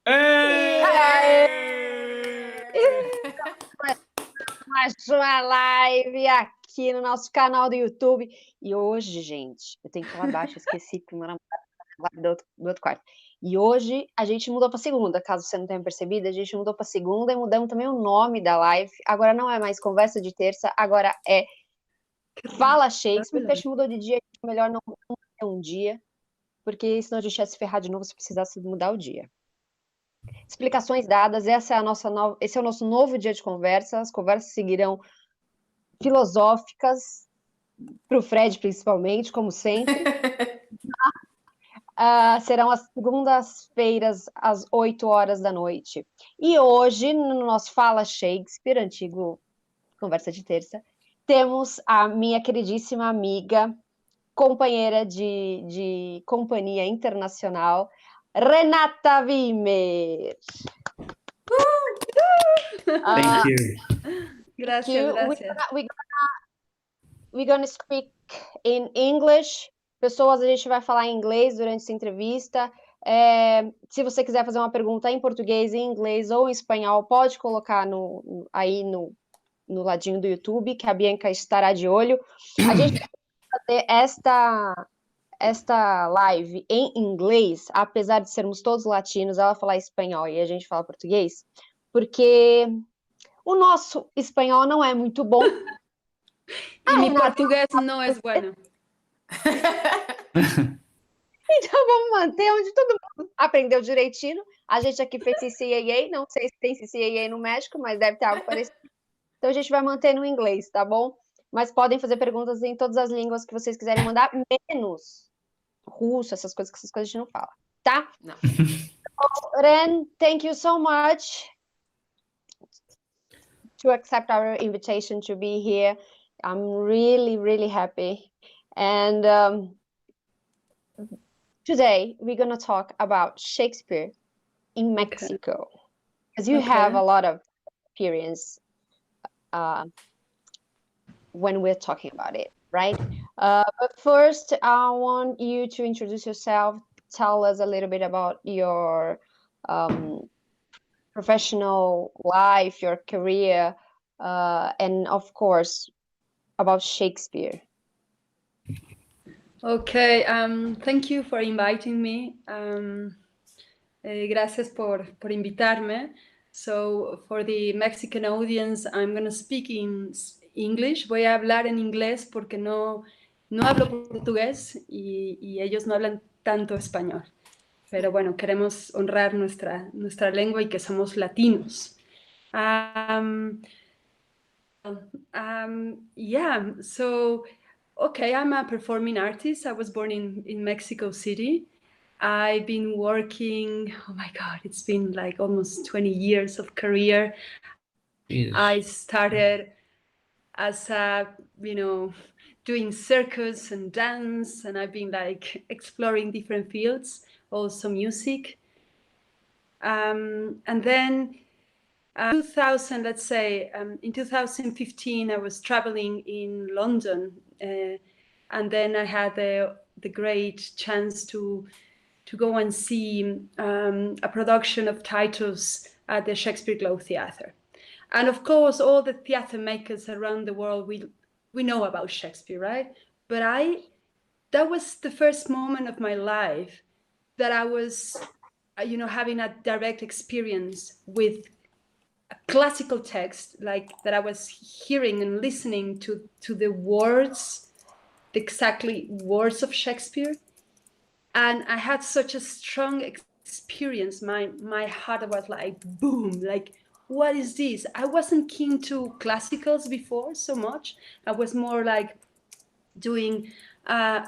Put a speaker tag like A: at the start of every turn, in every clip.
A: Aê!
B: Mais uma live aqui no nosso canal do YouTube. E hoje, gente, eu tenho que falar baixo, eu esqueci que o meu namorado tá do outro quarto. E hoje a gente mudou para segunda, caso você não tenha percebido, a gente mudou para segunda e mudamos também o nome da live. Agora não é mais conversa de terça, agora é Fala Shakespeare, porque a gente mudou de dia, é melhor não ter um dia, porque senão a gente ia se ferrar de novo se precisasse mudar o dia. Explicações dadas, esse é o nosso novo dia de conversa. As conversas seguirão filosóficas, para o Fred principalmente, como sempre. Serão as segundas-feiras, às 8 horas da noite. E hoje, no nosso Fala Shakespeare, antigo Conversa de Terça, temos a minha queridíssima amiga, companheira de companhia internacional, Renata Wimer.
A: Thank you.
C: Gracias.
B: We're gonna speak in English. Pessoas, a gente vai falar em inglês durante essa entrevista. Se você quiser fazer uma pergunta em português, em inglês ou em espanhol, pode colocar aí no ladinho do YouTube, que a Bianca estará de olho. A gente vai fazer esta live em inglês, apesar de sermos todos latinos, ela falar espanhol e a gente fala português, porque o nosso espanhol não é muito bom.
C: E mi português não é bueno.
B: Então vamos manter onde todo mundo aprendeu direitinho. A gente aqui fez CCAA, não sei se tem CCAA no México, mas deve ter algo parecido. Então a gente vai manter no inglês, tá bom? Mas podem fazer perguntas em todas as línguas que vocês quiserem mandar, menos russo, essas coisas que a gente não fala, tá?
C: Não.
B: Ren, thank you so much to accept our invitation to be here. I'm really, really happy. And today we're going to talk about Shakespeare in Mexico. Because you have a lot of experience when we're talking about it, right? But first, I want you to introduce yourself. Tell us a little bit about your professional life, your career, and of course, about Shakespeare.
C: Okay, thank you for inviting me. Gracias por invitarme. So, for the Mexican audience, I'm going to speak in English. Voy a hablar en inglés porque no hablo portugués y ellos no hablan tanto español. Pero bueno, queremos honrar nuestra lengua y que somos latinos. Yeah, so, okay, I'm a performing artist. I was born in Mexico City. I've been working, oh my God, it's been like almost 20 years of career.
A: Jesus.
C: I started as doing circus and dance, and I've been like exploring different fields, also music. And then 2000, let's say, in 2015, I was traveling in London, and then I had the great chance to go and see a production of titles at the Shakespeare Globe Theatre. And of course, all the theatre makers around the world, we know about Shakespeare, right? But that was the first moment of my life that I was, having a direct experience with a classical text, like that I was hearing and listening to the words, the exactly words of Shakespeare. And I had such a strong experience. My heart was like, boom, like, what is this? I wasn't keen to classicals before so much. I was more like doing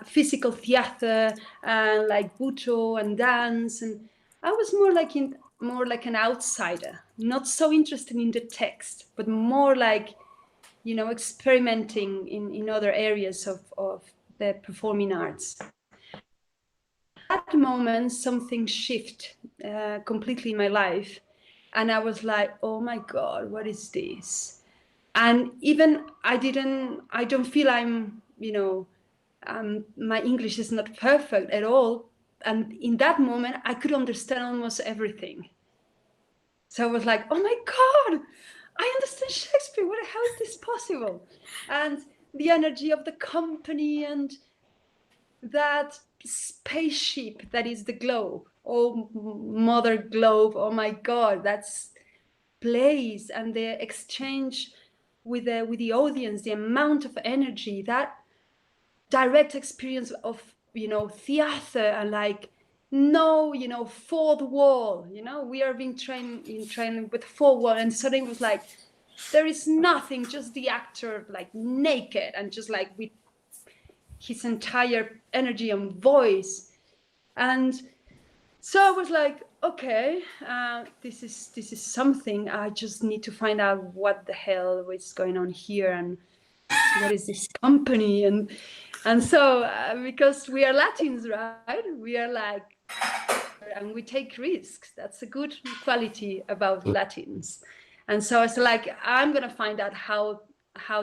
C: physical theater and like buto and dance. And I was more like an outsider, not so interested in the text, but more like, experimenting in other areas of the performing arts. At that moment, something shifted completely in my life. And I was like, oh my God, what is this? And even I don't feel my English is not perfect at all. And in that moment, I could understand almost everything. So I was like, oh my God, I understand Shakespeare. What the hell is this possible? And the energy of the company and that spaceship that is the globe. Oh, mother globe. Oh my God, that's place and the exchange with the audience, the amount of energy, that direct experience of, you know, theater and like, no, you know, fourth wall, you know, we are being trained with fourth wall, and suddenly it was like, there is nothing, just the actor like naked and just like with his entire energy and voice. And so I was like, okay, this is something. I just need to find out what the hell is going on here and what is this company. And so because we are Latins, right? We are like, and we take risks. That's a good quality about Latins. And so I was like, I'm gonna find out how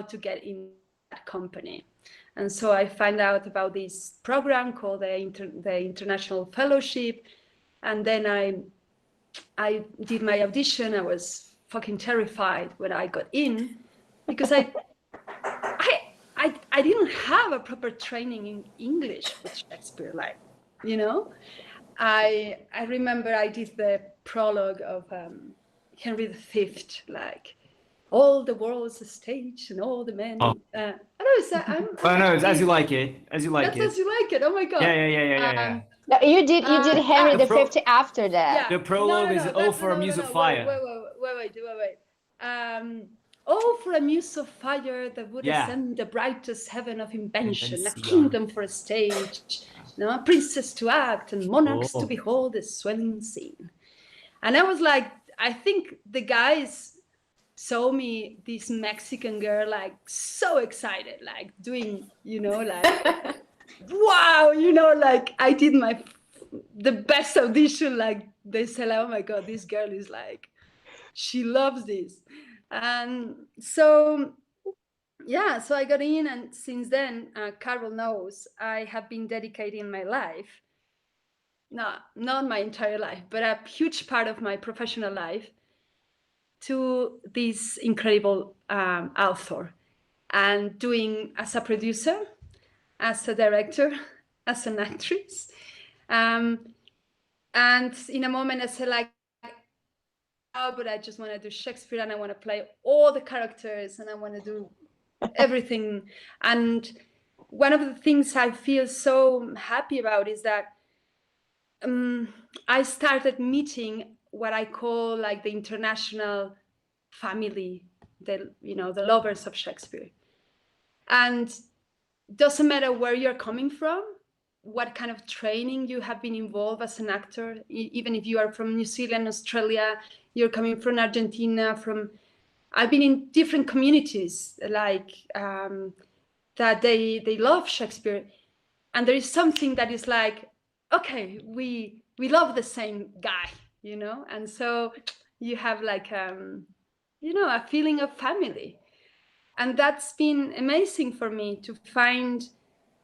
C: to get in that company. And so I found out about this program called the International Fellowship. And then I did my audition. I was fucking terrified when I got in because I didn't have a proper training in English with Shakespeare. Like, you know, I remember I did the prologue of Henry V, like, all the world's a stage and all the men.
A: Oh.
C: I know, I'm.
A: Oh no, it's as you like it. As you like
C: That's
A: it.
C: as you like it. Oh my God.
A: Yeah.
B: No, you did Henry
A: the
B: V after that.
C: Yeah.
A: The prologue is
C: That's-
A: "Oh for a Muse of Fire."
C: Wait. Oh, for a muse of fire that would ascend the brightest heaven of invention, a kingdom for a stage, you know, a princess to act, and monarchs to behold the swelling scene. And I was like, I think the guys saw me, this Mexican girl, like so excited, like doing, you know, like, wow, you know, like I did the best audition. Like they said, oh my God, this girl is like, she loves this. And so, yeah, so I got in, and since then, Carol knows, I have been dedicating my life, not my entire life, but a huge part of my professional life to this incredible author, and doing as a producer, as a director, as an actress. And in a moment I said like, oh, but I just want to do Shakespeare and I want to play all the characters and I want to do everything. And one of the things I feel so happy about is that I started meeting what I call like the international family, the lovers of Shakespeare. And doesn't matter where you're coming from, what kind of training you have been involved as an actor, even if you are from New Zealand, Australia, you're coming from Argentina, I've been in different communities like that they love Shakespeare. And there is something that is like, okay, we love the same guy, you know? And so you have like, you know, a feeling of family. And that's been amazing for me to find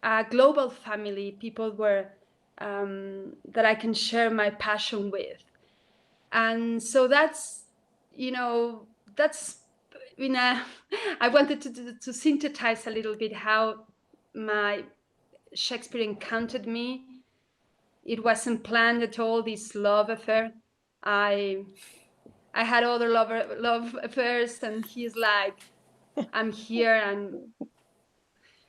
C: a global family, people where that I can share my passion with. And so that's, you know, that's, you know, I wanted to synthesize a little bit how my Shakespeare encountered me. It wasn't planned at all, this love affair. I had other love affairs, and he's like, I'm here,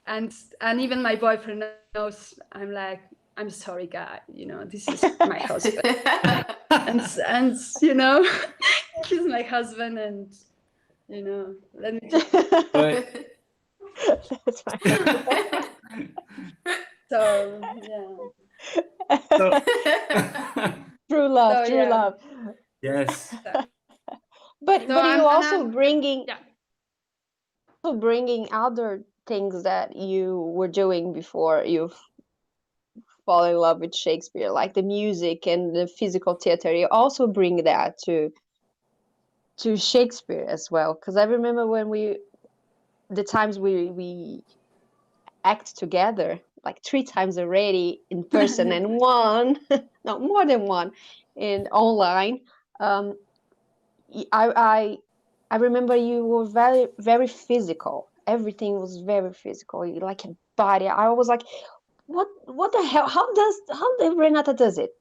C: and even my boyfriend knows. I'm like, I'm sorry, guy. You know, this is my husband, and you know, he's my husband, and you know, let me.
B: That's fine.
C: So yeah.
B: True love,
C: So,
B: true
C: yeah.
B: love.
A: Yes.
B: But
C: So
B: you also bringing
C: yeah.
B: other things that you were doing before you fall in love with Shakespeare, like the music and the physical theater. You also bring that to Shakespeare as well. Because I remember when the times we act together, like 3 times already in person and one, no, more than one, in online. I remember you were very, very physical. Everything was very physical, like a body. I was like, what the hell? How did Renata does it?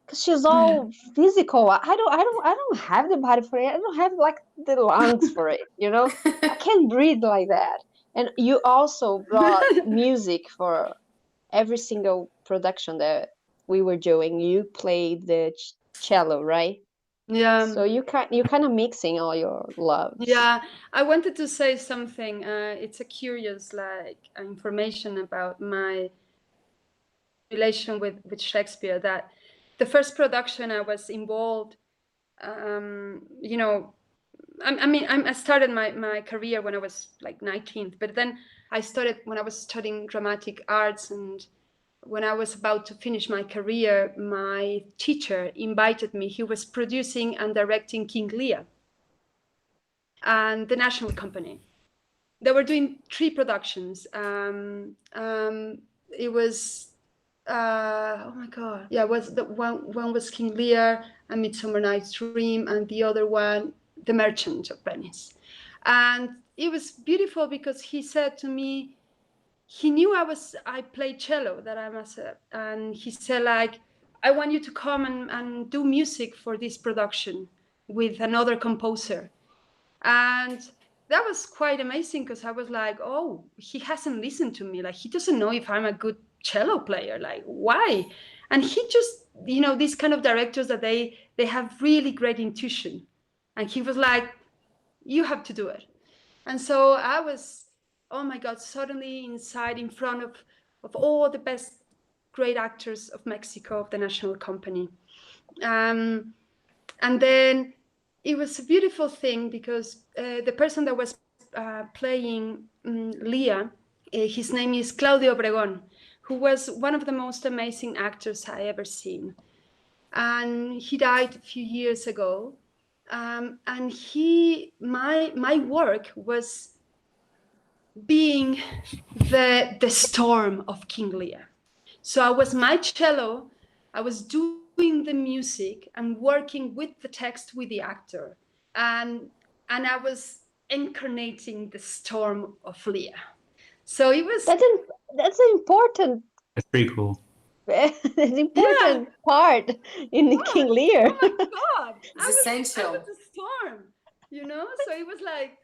B: Because she's all physical. I don't have the body for it. I don't have like the lungs for it. I can't breathe like that. And you also brought music for every single production that we were doing. You played the cello, right?
C: Yeah.
B: So you kind of mixing all your loves.
C: Yeah, I wanted to say something. It's a curious information about my relation with Shakespeare, that the first production I was involved, I started my career when I was like 19, but then I started when I was studying dramatic arts, and when I was about to finish my career, my teacher invited me. He was producing and directing King Lear and the National Company. They were doing 3 productions. It was oh my god, yeah, was the one was King Lear, A Midsummer Night's Dream, and the other one The Merchant of Venice. And it was beautiful because he said to me, he knew I played cello, that I must, and he said, like, I want you to come and do music for this production with another composer. And that was quite amazing, because I was like, oh, he hasn't listened to me. Like, he doesn't know if I'm a good cello player. Like, why? And he just, these kind of directors that they have really great intuition. And he was like, you have to do it. And so I was, oh my God, suddenly inside in front of all the best great actors of Mexico, of the National Company. And then it was a beautiful thing, because the person that was playing Leah, his name is Claudio Obregón, who was one of the most amazing actors I ever seen. And he died a few years ago. And my work was being the storm of King Lear. So I was my cello, I was doing the music and working with the text with the actor, and I was incarnating the storm of Lear. So it was
B: that's an important.
A: That's pretty cool.
B: An important part in the King Lear.
C: Oh my God!
D: It's essential.
C: I was a storm, So it was like,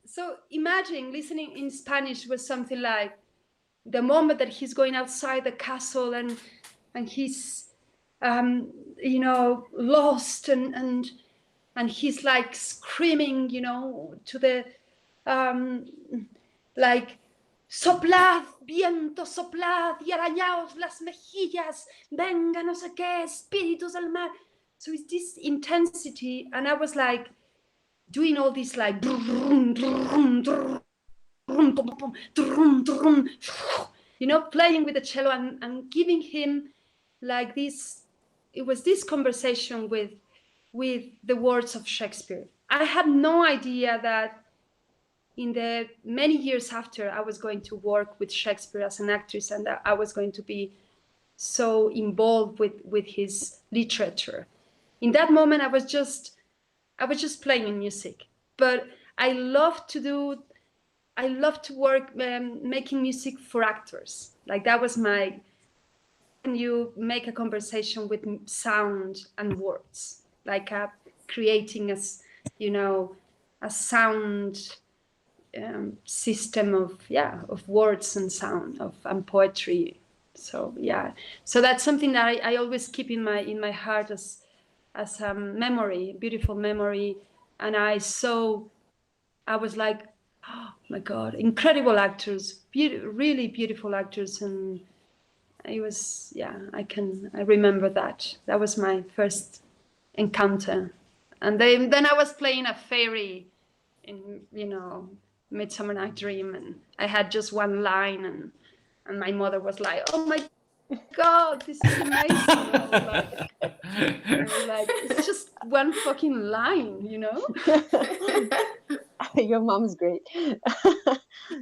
C: so imagine listening in Spanish was something like, the moment that he's going outside the castle and he's lost and he's like screaming, to the like, soplad viento, soplad y arañaos las mejillas, venga no sé qué, espíritus del mar. So it's this intensity, and I was like doing all this like playing with the cello and giving him like this. It was this conversation with the words of Shakespeare. I had no idea that in the many years after, I was going to work with Shakespeare as an actress, and that I was going to be so involved with his literature. In that moment, I was just playing music, but I love to work making music for actors. Like, that was when you make a conversation with sound and words, like creating a sound system of words and sound and poetry. So that's something that I always keep in my heart as a memory, beautiful memory. And I was like, oh my God, incredible actors, really beautiful actors. And it was, I remember that. That was my first encounter. And then I was playing a fairy in, Midsummer Night's Dream, and I had just one line, and my mother was like, oh my God, this is amazing. I was like, it's just one fucking line,
B: Your mom's great.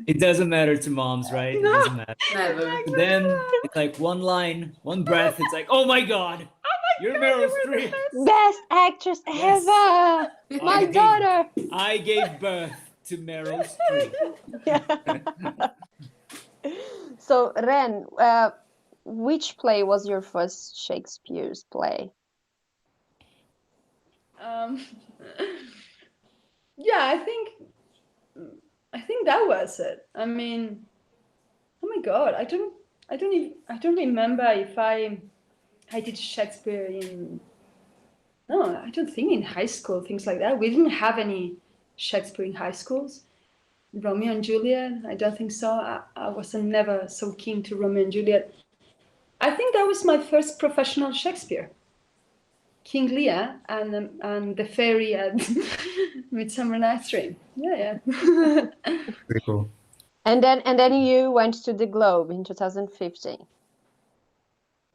A: It doesn't matter to moms, right?
C: No.
A: It doesn't matter.
D: Never.
A: Then it's like one line, one breath. It's like, oh my God.
C: Oh my
A: You're Meryl Streep.
B: Best actress
A: Yes.
B: ever. My daughter.
A: I gave birth to Meryl Streep.
B: So, Ren, which play was your first Shakespeare's play?
C: Yeah, I think that was it. I mean, oh my God, I don't remember if I did Shakespeare in, no, I don't think in high school, things like that. We didn't have any Shakespeare in high schools. Romeo and Juliet, I don't think so. I wasn't never so keen to Romeo and Juliet. I think that was my first professional Shakespeare. King Lear and the fairy at Midsummer Night's Dream. Yeah.
A: Pretty cool.
B: And then you went to the Globe in 2015.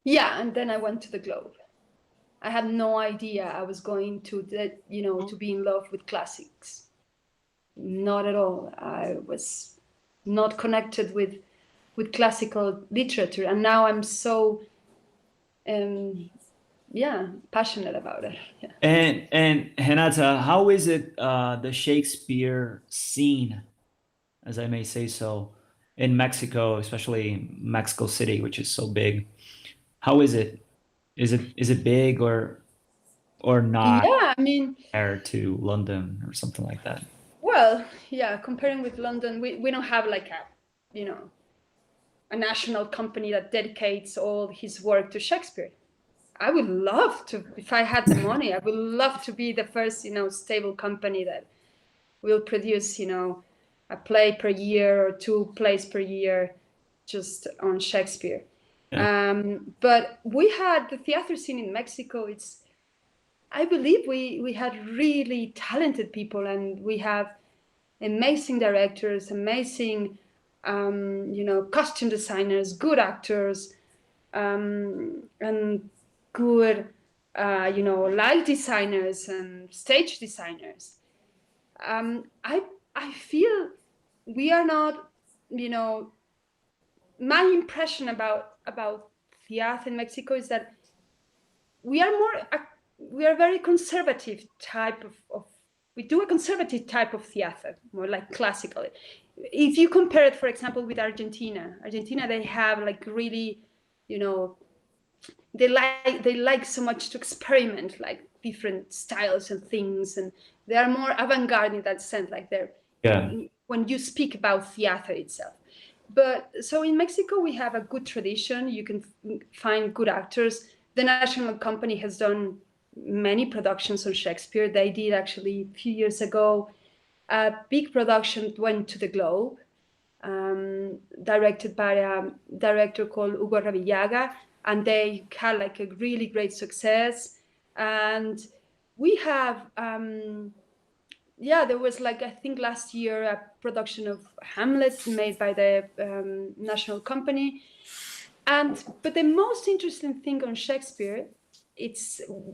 C: Yeah, and then I went to the Globe. I had no idea I was going to to be in love with classics. Not at all. I was not connected with classical literature, and now I'm so passionate about it. Yeah.
A: And Renata, how is it the Shakespeare scene, as I may say so, in Mexico, especially Mexico City, which is so big? How is it? Is it big or not?
C: Yeah, I mean,
A: compared to London or something like that?
C: Well, yeah, comparing with London, we don't have like a national company that dedicates all his work to Shakespeare. I would love to, if I had the money, I would love to be the first, stable company that will produce, a play per year or 2 plays per year just on Shakespeare. Yeah. But we had the theater scene in Mexico. I believe we had really talented people, and we have amazing directors, amazing, costume designers, good actors, and good, light designers and stage designers. I feel we are not, my impression about theater in Mexico is that we are very conservative type of we do a conservative type of theater, more like classical. If you compare it, for example, with Argentina, they have like really, they like so much to experiment, like different styles and things, and they are more avant-garde in that sense, like when you speak about theater itself. But so in Mexico, we have a good tradition. You can find good actors. The national company has done many productions on Shakespeare. They did actually a few years ago. A big production went to the Globe, directed by a director called Hugo Ravillaga, and they had like a really great success. And we have, there was like, I think last year, a production of Hamlet made by the national company. But the most interesting thing on Shakespeare,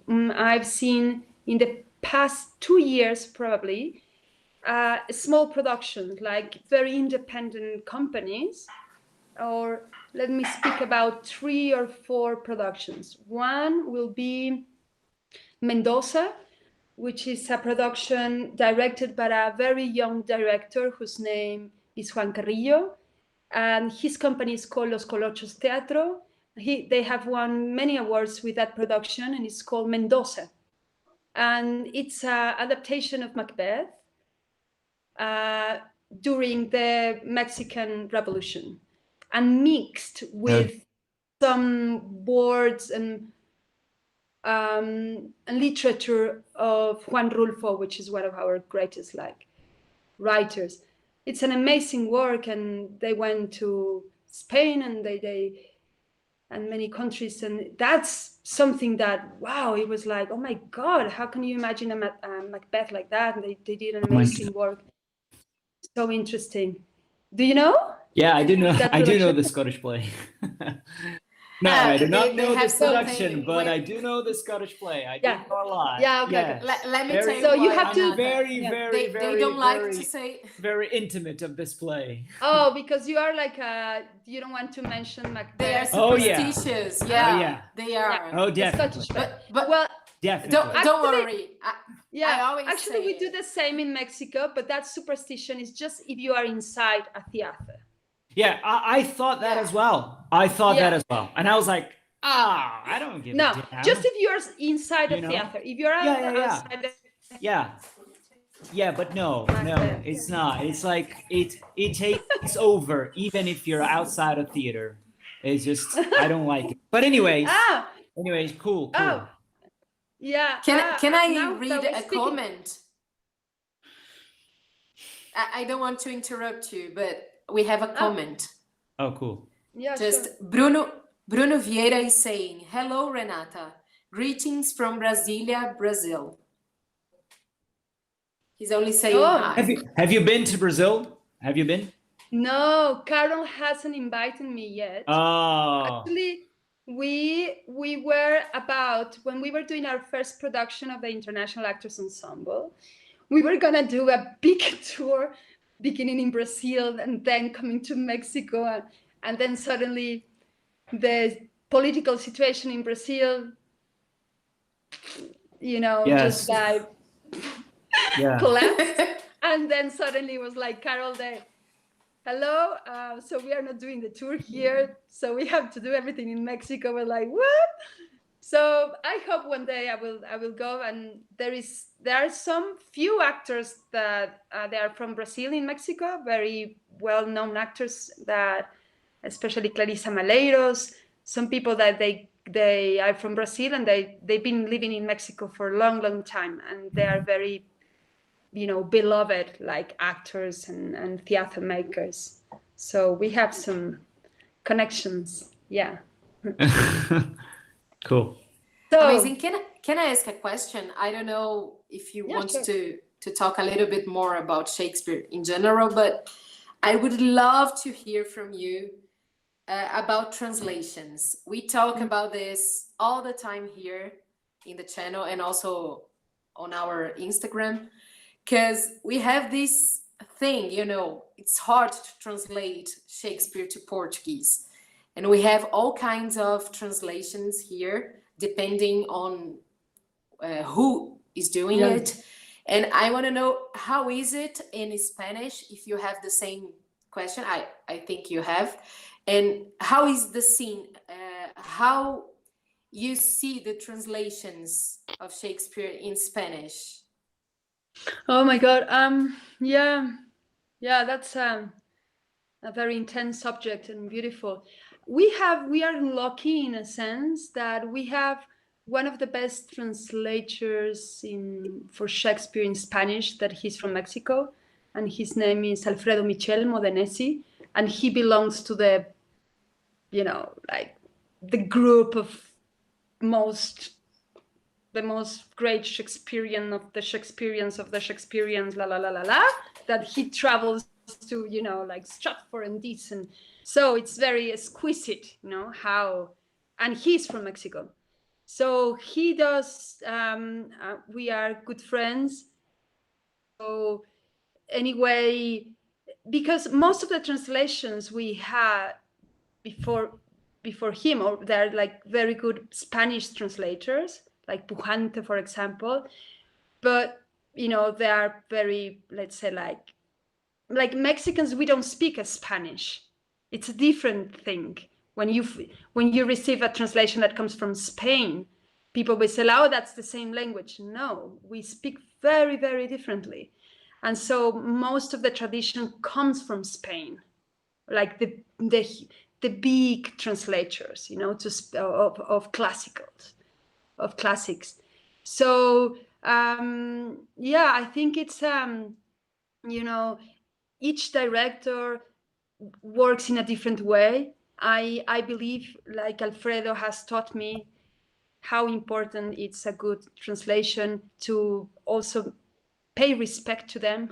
C: I've seen in the past 2 years probably, small productions, like very independent companies, or let me speak about 3 or 4 productions. One will be Mendoza, which is a production directed by a very young director whose name is Juan Carrillo. And his company is called Los Colochos Teatro. They have won many awards with that production, and it's called Mendoza. And it's an adaptation of Macbeth during the Mexican Revolution, and mixed with some words and literature of Juan Rulfo, which is one of our greatest writers. It's an amazing work, and they went to Spain and and many countries, and that's something that, wow, it was like, oh my God, how can you imagine a Macbeth like that? And they did an amazing work. So interesting. Do you know?
A: Yeah, I do know. I do know the Scottish play. No, I do
D: they-
A: not
D: they
A: know
D: have
A: this production,
D: something
A: but I
D: with-
A: do know the Scottish play. I
C: Yeah.
A: do know a lot.
C: Yeah, okay, okay.
A: Yes.
D: Let me
A: Very-
D: tell you
C: So you
D: why,
C: have to-
D: Renata.
A: Very,
C: Yeah.
A: very,
D: They
A: very,
D: don't like
A: very,
D: to say.
A: very intimate of this play.
C: Oh, because you are like you don't want to mention Macbeth.
D: They are
A: Oh, yeah.
D: superstitious.
A: Oh,
D: Yeah,
A: yeah.
D: they are.
A: Oh,
C: The
A: definitely.
C: Scottish play.
D: But
C: Well,
A: Definitely.
D: don't
C: Actually-
D: worry. I
C: yeah,
D: always
C: actually
D: say
C: we do
D: it.
C: the same in Mexico, but that superstition is just if you are inside a theater.
A: Yeah, I thought that
D: Yeah.
A: as well. I thought
D: Yeah.
A: that as well. And I was like, I don't give a
C: No,
A: damn.
C: just if you're inside
A: You
C: a
A: know?
C: theater. If you're
A: Yeah.
C: outside the
A: Yeah. Yeah, but no,
C: Macbeth.
A: it's not. It's like it takes over even if you're outside a theater. It's just I don't like it. But anyways, cool.
C: Oh, yeah.
D: Can I
C: now
D: read
C: that we're
D: a
C: speaking-
D: comment? I don't want to interrupt you, but we have a comment.
A: Oh, cool.
C: Yeah,
D: Just
C: sure.
D: Bruno Vieira is saying, "Hello, Renata. Greetings from Brasilia, Brazil." He's only saying
C: Oh.
D: hi.
A: Have you been to Brazil? Have you been?
C: No, Carol hasn't invited me yet.
A: Oh.
C: Actually, we were about when we were doing our first production of the International Actors Ensemble, we were gonna do a big tour beginning in Brazil and then coming to Mexico, and then suddenly the political situation in Brazil,
A: Yes.
C: just like
A: Yeah.
C: collapsed. And then suddenly it was like, Carol, hello, so we are not doing the tour here, so we have to do everything in Mexico. We're like, what? So I hope one day I will go. And there are some few actors that they are from Brazil in Mexico, very well-known actors, that especially Clarissa Maleiros, some people that they are from Brazil and they've been living in Mexico for a long time, and they are very beloved like actors and theater makers. So we have some connections. Yeah.
A: Cool.
C: So
D: Amazing. Can I ask a question? I don't know if you
C: Yeah,
D: want
C: sure.
D: to talk a little bit more about Shakespeare in general, but I would love to hear from you about translations. We talk about this all the time here in the channel and also on our Instagram, because we have this thing, it's hard to translate Shakespeare to Portuguese. And we have all kinds of translations here, depending on who is doing
C: Yeah.
D: it. And I want to know, how is it in Spanish, if you have the same question? I think you have. And how is the scene? How you see the translations of Shakespeare in Spanish?
C: Oh my God. Yeah, that's a very intense subject and beautiful. We are lucky in a sense that we have one of the best translators for Shakespeare in Spanish, that he's from Mexico, and his name is Alfredo Michel Modenesi, and he belongs to the the group of the most great Shakespearean of the Shakespeareans, that he travels to, like Stratford and this. And so it's very exquisite, how, and he's from Mexico. So he does, we are good friends. So anyway, because most of the translations we had before him, or they're like very good Spanish translators, like Pujante, for example, but they are very, let's say, like Mexicans, we don't speak as Spanish. It's a different thing. When you receive a translation that comes from Spain, people will say, oh, that's the same language. No, we speak very, very differently. And so most of the tradition comes from Spain, like the big translators, of classics. So I think it's each director works in a different way. I believe, like Alfredo has taught me, how important it's a good translation, to also pay respect to them.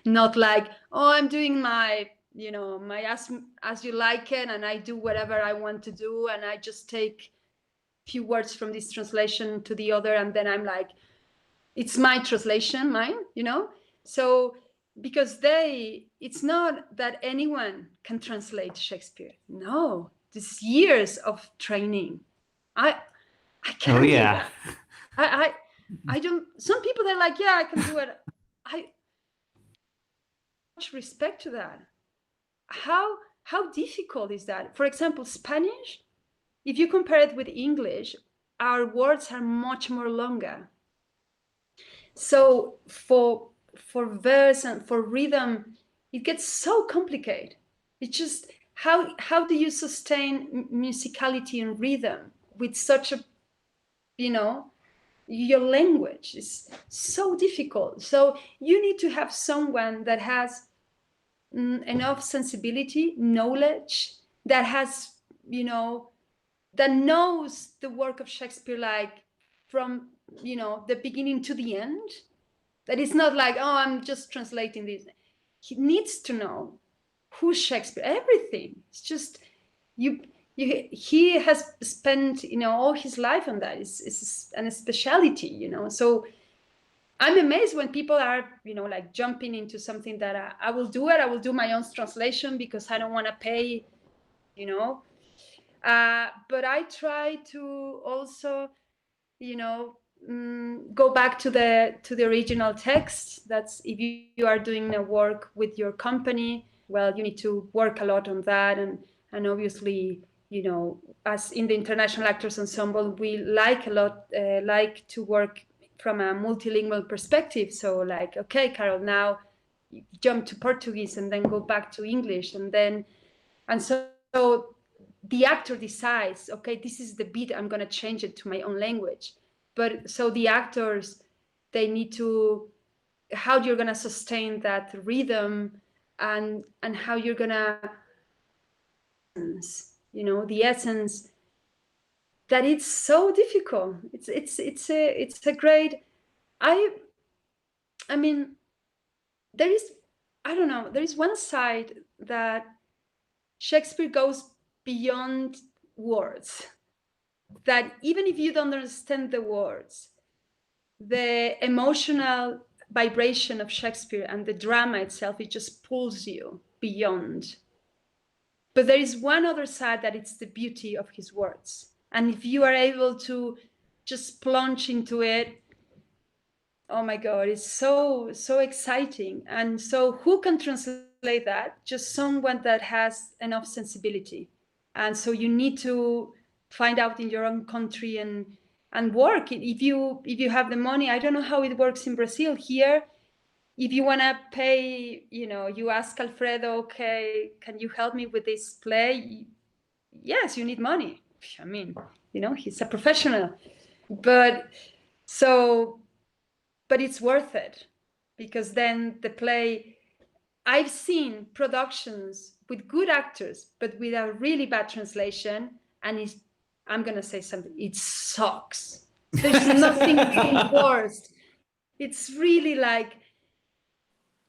C: Not like, oh, I'm doing my you know, my as you like it, and I do whatever I want to do, and I just take few words from this translation to the other, and then I'm like, it's my translation, mine, you know. So because it's not that anyone can translate Shakespeare. No, this years of training. I can't do that. I don't. Some people, they're like, yeah, I can do it. I much respect to that. How difficult is that? For example, Spanish, if you compare it with English, our words are much more longer. So for verse and for rhythm, it gets so complicated. It's just how do you sustain musicality and rhythm with such a, you know, your language is so difficult. So you need to have someone that has enough sensibility, knowledge, that has, you know, that knows the work of Shakespeare, like from, you know, the beginning to the end. That it's not like, oh, I'm just translating this. He needs to know who's Shakespeare, everything. It's just he has spent, you know, all his life on that. It's a speciality, you know. So I'm amazed when people are, you know, like jumping into something that I will do it. I will do my own translation because I don't want to pay, you know. But I try to also, you know, go back to the original text. That's if you are doing a work with your company, well, you need to work a lot on that, and obviously, you know, as in the International Actors Ensemble, we like a lot like to work from a multilingual perspective. So like, okay, Carol, now jump to Portuguese and then go back to English, and so the actor decides, okay, this is the beat, I'm going to change it to my own language. But so the actors, they need to, how you're going to sustain that rhythm, and how you're going to, you know, the essence, that it's so difficult. It's a great, I mean, there is, I don't know, there is one side that Shakespeare goes beyond words, that even if you don't understand the words, the emotional vibration of Shakespeare and the drama itself, it just pulls you beyond. But there is one other side, that it's the beauty of his words. And if you are able to just plunge into it, oh my God, it's so exciting. And so who can translate that? Just someone that has enough sensibility. And so you need to find out in your own country and work. If you have the money, I don't know how it works in Brazil. Here, if you want to pay, you know, you ask Alfredo, okay, can you help me with this play? Yes, you need money. I mean, you know, he's a professional. But it's worth it, because then the play, I've seen productions with good actors, but with a really bad translation, and I'm going to say something, it sucks. There's nothing worse. It's really like,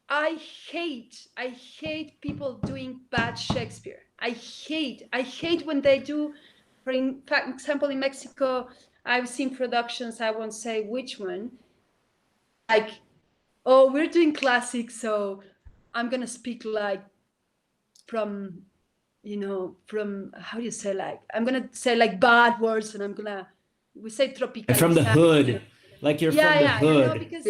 C: I hate people doing bad Shakespeare. I hate when they do, for example, in Mexico, I've seen productions, I won't say which one, like, oh, we're doing classics, so I'm going to speak like from, you know, from, how do you say, like, I'm going to say like bad words, and we say tropicalizar.
A: From the hood, like you're from the hood.
C: You know, because,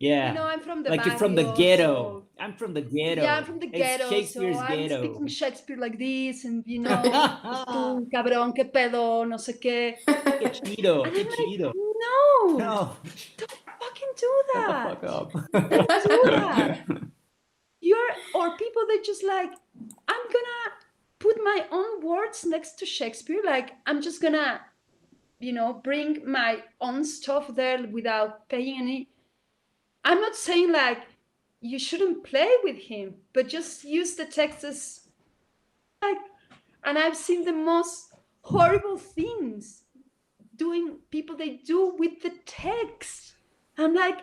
A: yeah,
C: you know, I'm from the
A: like you're from the
C: barrio,
A: ghetto.
C: so,
A: I'm from the ghetto.
C: Yeah, I'm from the ghetto,
A: Shakespeare's
C: so
A: ghetto.
C: I'm speaking Shakespeare like this, and you know, tú, cabrón, qué pedo, no sé qué.
A: Qué chido,
C: And
A: qué
C: I'm like,
A: chido.
C: no,
A: No,
C: don't fucking do that.
A: shut the fuck up.
C: Don't do that. Or people that just like, I'm gonna put my own words next to Shakespeare, like I'm just gonna, you know, bring my own stuff there without paying any. I'm not saying like you shouldn't play with him, but just use the text as like, and I've seen the most horrible things people they do with the text. I'm like,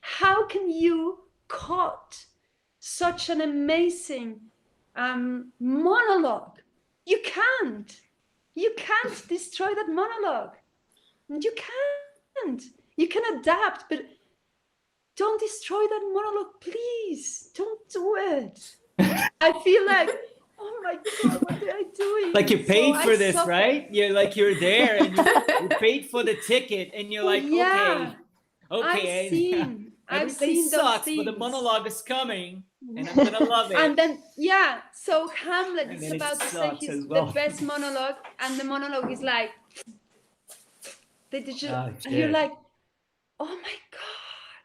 C: how can you cut such an amazing monologue. You can't destroy that monologue. You can't. You can adapt, but don't destroy that monologue, please. Don't do it. I feel like, oh my God, what am I doing?
A: Like you paid
C: So
A: for
C: I
A: this,
C: suffer.
A: right? You're there and you paid for the ticket and you're like,
C: Yeah.
A: okay,
C: I've seen
A: everything
C: those
A: sucks,
C: things.
A: but the monologue is coming and I'm gonna love it.
C: And then, yeah, so Hamlet
A: And
C: is
A: then it
C: about to say
A: sucks
C: his
A: as well.
C: the best monologue, and the monologue is like, they just,
A: Oh,
C: and you're
A: shit.
C: like, oh my God.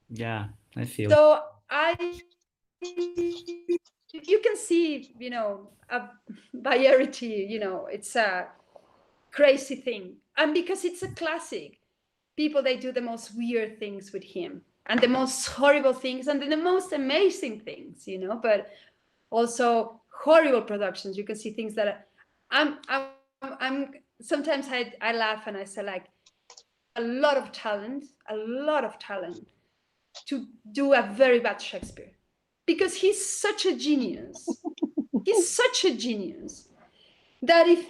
A: Yeah, I feel.
C: So you can see, a variety, it's a crazy thing. And because it's a classic, people, they do the most weird things with him, and the most horrible things, and the most amazing things, but also horrible productions. You can see things that I'm sometimes I laugh and I say, like, a lot of talent to do a very bad Shakespeare, because he's such a genius. He's such a genius that if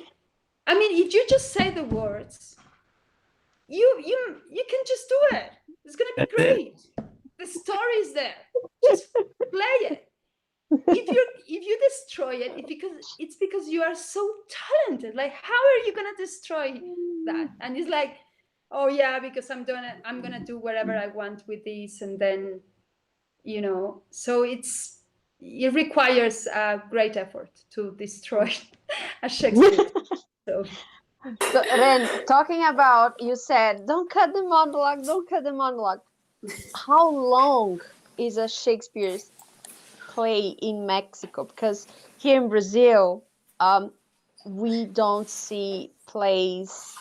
C: you just say the words, you can just do it. It's gonna be
A: That's it.
C: great. The story is there. Just play it. If you destroy it, it's because you are so talented. Like, how are you gonna destroy that? And it's like, oh yeah, because I'm gonna do whatever I want with this, and then so it requires a great effort to destroy a Shakespeare. So
B: Ren, talking about, you said, don't cut the monologue. How long is a Shakespeare's play in Mexico? Because here in Brazil, we don't see plays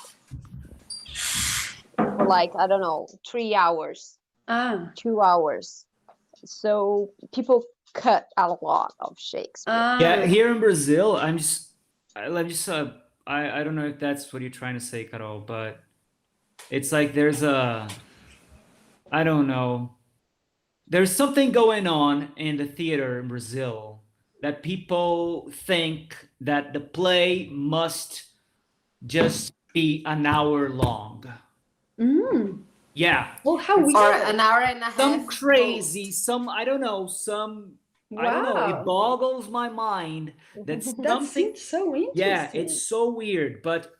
B: for, like, I don't know, 3 hours, 2 hours. So people cut a lot of Shakespeare.
A: Yeah, here in Brazil, I don't know if that's what you're trying to say, Carol, but it's like I don't know. There's something going on in the theater in Brazil that people think that the play must just be an hour long. Yeah.
C: Oh, how weird.
D: Or an hour and a half.
A: Some crazy, I don't know, I don't know. It
C: Wow.
A: boggles my mind that
C: That
A: something.
C: seems so interesting.
A: Yeah, it's so weird, but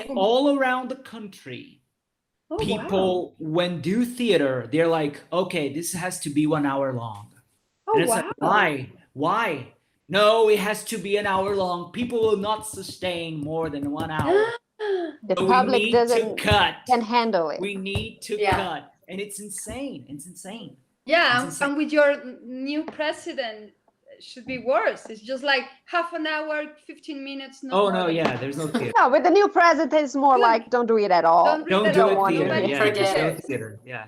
A: all around the country,
C: Oh,
A: people, when do theater, they're like, okay, this has to be 1 hour long.
C: wow.
A: And it's like, why? No, it has to be an hour long. People will not sustain more than 1 hour.
B: The
A: So
B: public
A: we need to
B: doesn't
A: cut.
B: can handle it.
A: We need to
D: Yeah.
A: cut, and it's insane. It's insane.
C: Yeah,
A: It's insane.
C: and with your new president, it should be worse. It's just like half an hour, 15 minutes. No
A: Oh
C: more
A: no,
C: than-
A: yeah, there's no theater.
B: No, with the new president, it's more
C: Good.
B: like, don't do it at all.
C: Don't
A: Don't
C: at
A: do
C: all.
A: it
B: want
A: theater.
C: Nobody
A: Yeah,
D: forget
A: there's no
C: cares.
A: theater. Yeah.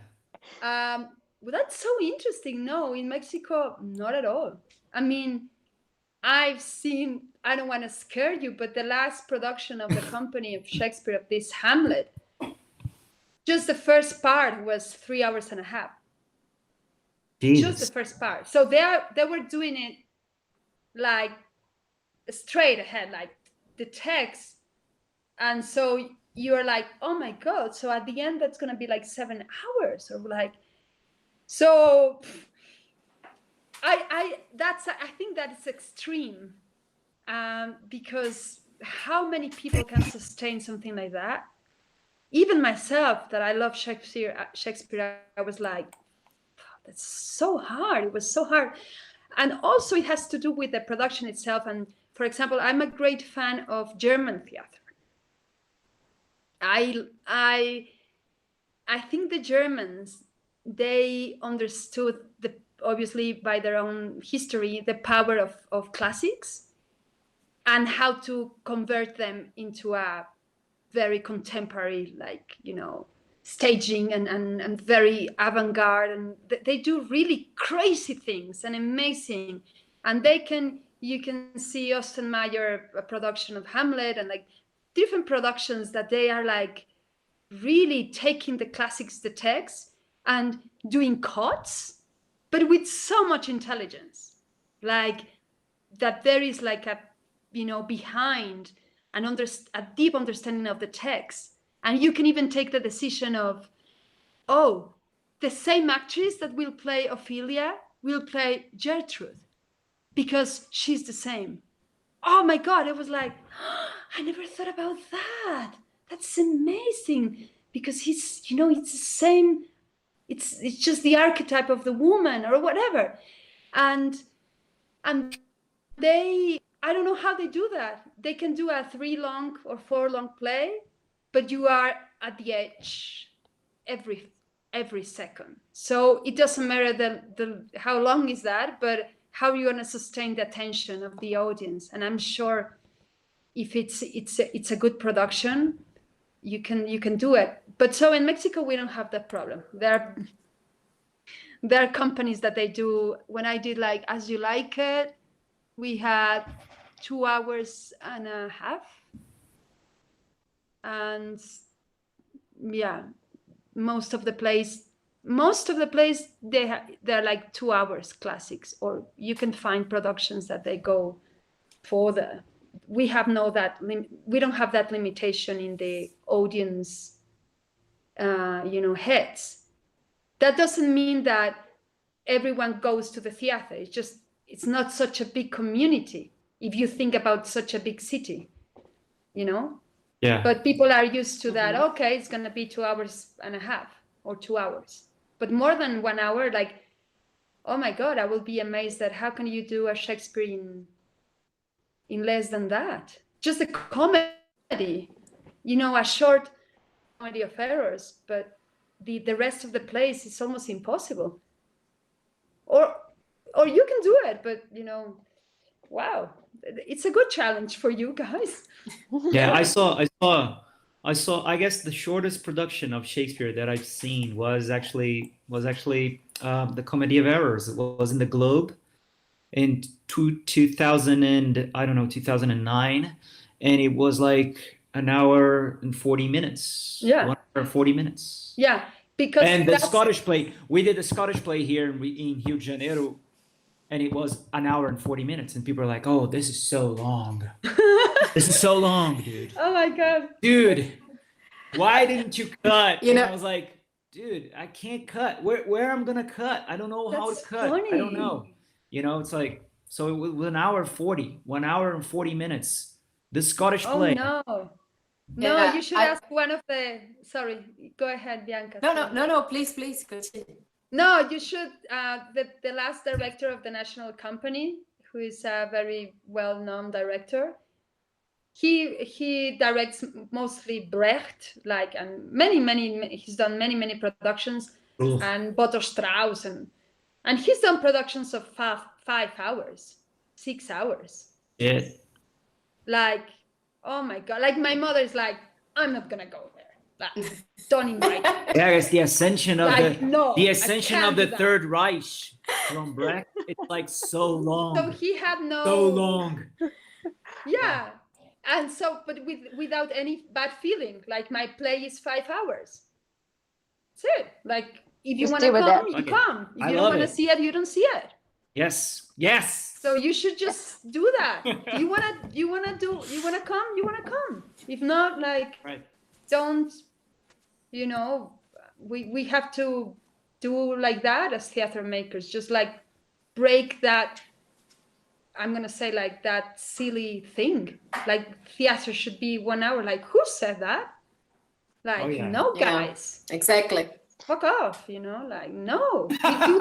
C: Well, that's so interesting. No, in Mexico, not at all. I mean, I've seen, I don't want to scare you, but the last production of the company of Shakespeare, of this Hamlet, just the first part was 3 hours and a half. Just the
A: Jesus.
C: first part. So they were doing it like straight ahead, like the text. And so you're like, oh my God. So at the end, that's going to be like 7 hours, or like, so I think that is extreme, because how many people can sustain something like that? Even myself, that I love Shakespeare, I was like, that's so hard. It was so hard. And also it has to do with the production itself. And for example, I'm a great fan of German theater. I think the Germans, they understood, obviously by their own history, the power of classics and how to convert them into a very contemporary, like, staging and very avant-garde, and they do really crazy things and amazing. And you can see Ostenmeyer, a production of Hamlet, and like different productions that they are like really taking the classics, the text, and doing cuts but with so much intelligence, like that there is like a, you know, behind a deep understanding of the text. And you can even take the decision of, oh, the same actress that will play Ophelia will play Gertrude because she's the same. Oh my God, I was like, oh, I never thought about that. That's amazing, because he's, you know, it's the same. It's just the archetype of the woman or whatever. And they, I don't know how they do that. They can do a 3 long or 4 long play, but you are at the edge every second. So it doesn't matter the how long is that, but how you're going to sustain the attention of the audience. And I'm sure if it's a good production, you can do it. But so in Mexico, we don't have that problem. There are companies that they do. When I did like As You Like It, we had 2 hours and a half. And yeah, most of the plays they're like 2 hours classics, or you can find productions that they go for we don't have that limitation in the audience you know, heads. That doesn't mean that everyone goes to the theater. It's not such a big community if you think about such a big city, you know.
A: Yeah.
C: But people are used to that. Okay, it's going to be 2 hours and a half or 2 hours. But more than 1 hour, like, oh my God, I will be amazed at how can you do a Shakespeare in less than that? Just a comedy, you know, a short comedy of errors, but the rest of the plays is almost impossible. Or you can do it, but you know, wow, it's a good challenge for you guys.
A: Yeah, I saw. I guess the shortest production of Shakespeare that I've seen was actually the Comedy of Errors. It was in the Globe in 2000 and I don't know 2009, and it was like an hour and 40 minutes.
C: Yeah,
A: 1 hour and 40 minutes.
C: Yeah, because
A: and the Scottish play, we did a Scottish play here in Rio de Janeiro, and it was an hour and 40 minutes, and people are like, "Oh, this is so long. This is so long, dude."
C: Oh my God,
A: dude, why didn't you cut?
D: You know,
A: I was like, dude, I can't cut. Where I'm gonna cut? I don't know how to cut.
C: Funny.
A: I don't know. You know, it's like, so it was 1 hour 40, 1 hour and 40 minutes. The Scottish play.
C: Oh no.
D: Yeah,
C: You should ask one of the. Sorry, go ahead, Bianca.
D: No. Please continue.
C: No, you should. The last director of the National Company, who is a very well-known director, he directs mostly Brecht, like, and many. He's done many productions.
A: Oof.
C: And Botter Strauss, and he's done productions of 5 hours, 6 hours.
A: Yeah.
C: Like, oh my God, like my mother's like, I'm not gonna go there. Like, don't invite me.
A: Yeah, it's the ascension of
C: Like, no,
A: the ascension
C: I
A: of
C: can't
A: the
C: do that.
A: Third Reich from Brecht. It's like so long.
C: So he had no.
A: So long.
C: Yeah, and so, but without any bad feeling. Like, my play is 5 hours. That's it. Like, if you
B: Just
C: want to
B: deal with
C: come,
B: it.
C: you
A: Okay.
C: come. If
A: I
C: you don't
A: love
C: want to
A: it.
C: see it, you don't see it.
A: Yes.
C: So you should just do that. You wanna come. If not, like,
A: Right.
C: don't, you know, we have to do like that as theater makers, just like break that, I'm gonna say, like, that silly thing, like theater should be 1 hour. Like, who said that? Like,
A: Oh, yeah.
C: no,
D: Yeah.
C: guys,
D: Exactly.
C: fuck off, you know, like, no, we do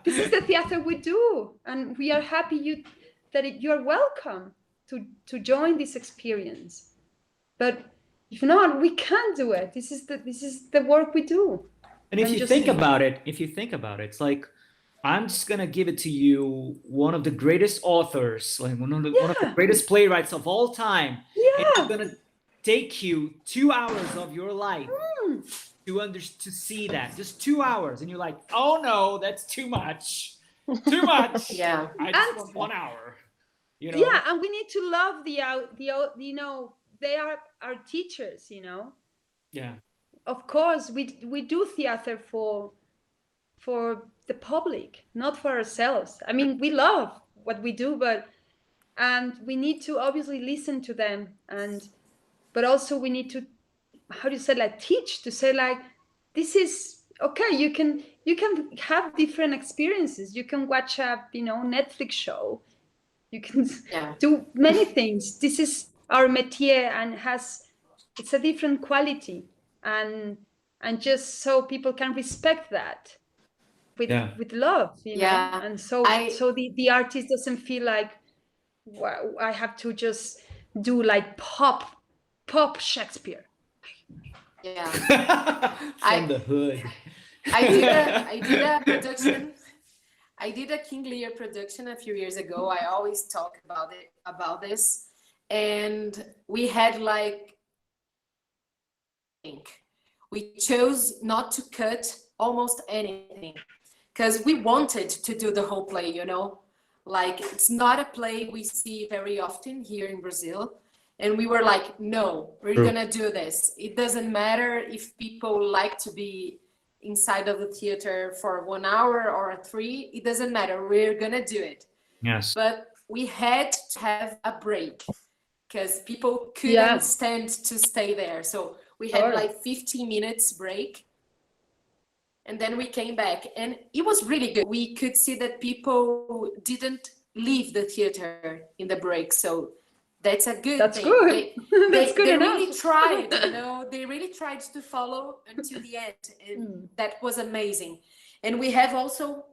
C: this is the theater we do, and we are happy you're welcome to join this experience. But if not, we can't do it. This is the work we do.
A: And if
C: I'm
A: you
C: just-
A: think about it, it's like, I'm just gonna give it to you, one of the greatest authors, like one of the greatest playwrights of all time. And I'm gonna take you 2 hours of your life to see that, just 2 hours, and you're like, oh no, that's too much.
D: Yeah.
A: I just want 1 hour. You know?
C: Yeah, and we need to love the you know, they are our teachers, you know.
A: Yeah.
C: Of course, we do theater for the public, not for ourselves. I mean, we love what we do, and we need to obviously listen to them, but also we need to, how do you say, like, teach, to say, like, this is okay. You can have different experiences. You can watch a Netflix show. You can do many things. This is our métier, and it's a different quality, and just so people can respect that with love, and so the artist doesn't feel like, wow, I have to just do like pop Shakespeare.
A: From the hood.
D: I did a production. I did a King Lear production a few years ago. I always talk about this, and we had we chose not to cut almost anything because we wanted to do the whole play. Like, it's not a play we see very often here in Brazil. And we were like, no, we're gonna do this. It doesn't matter if people like to be inside of the theater for 1 hour or 3, it doesn't matter, we're gonna do it.
A: Yes.
D: But we had to have a break because people couldn't stand to stay there. So we had like 15 minutes break. And then we came back, and it was really good. We could see that people didn't leave the theater in the break. So that's a good thing.
C: Good. That's good
D: they
C: enough.
D: really tried, they really tried to follow until the end. And that was amazing. And we have also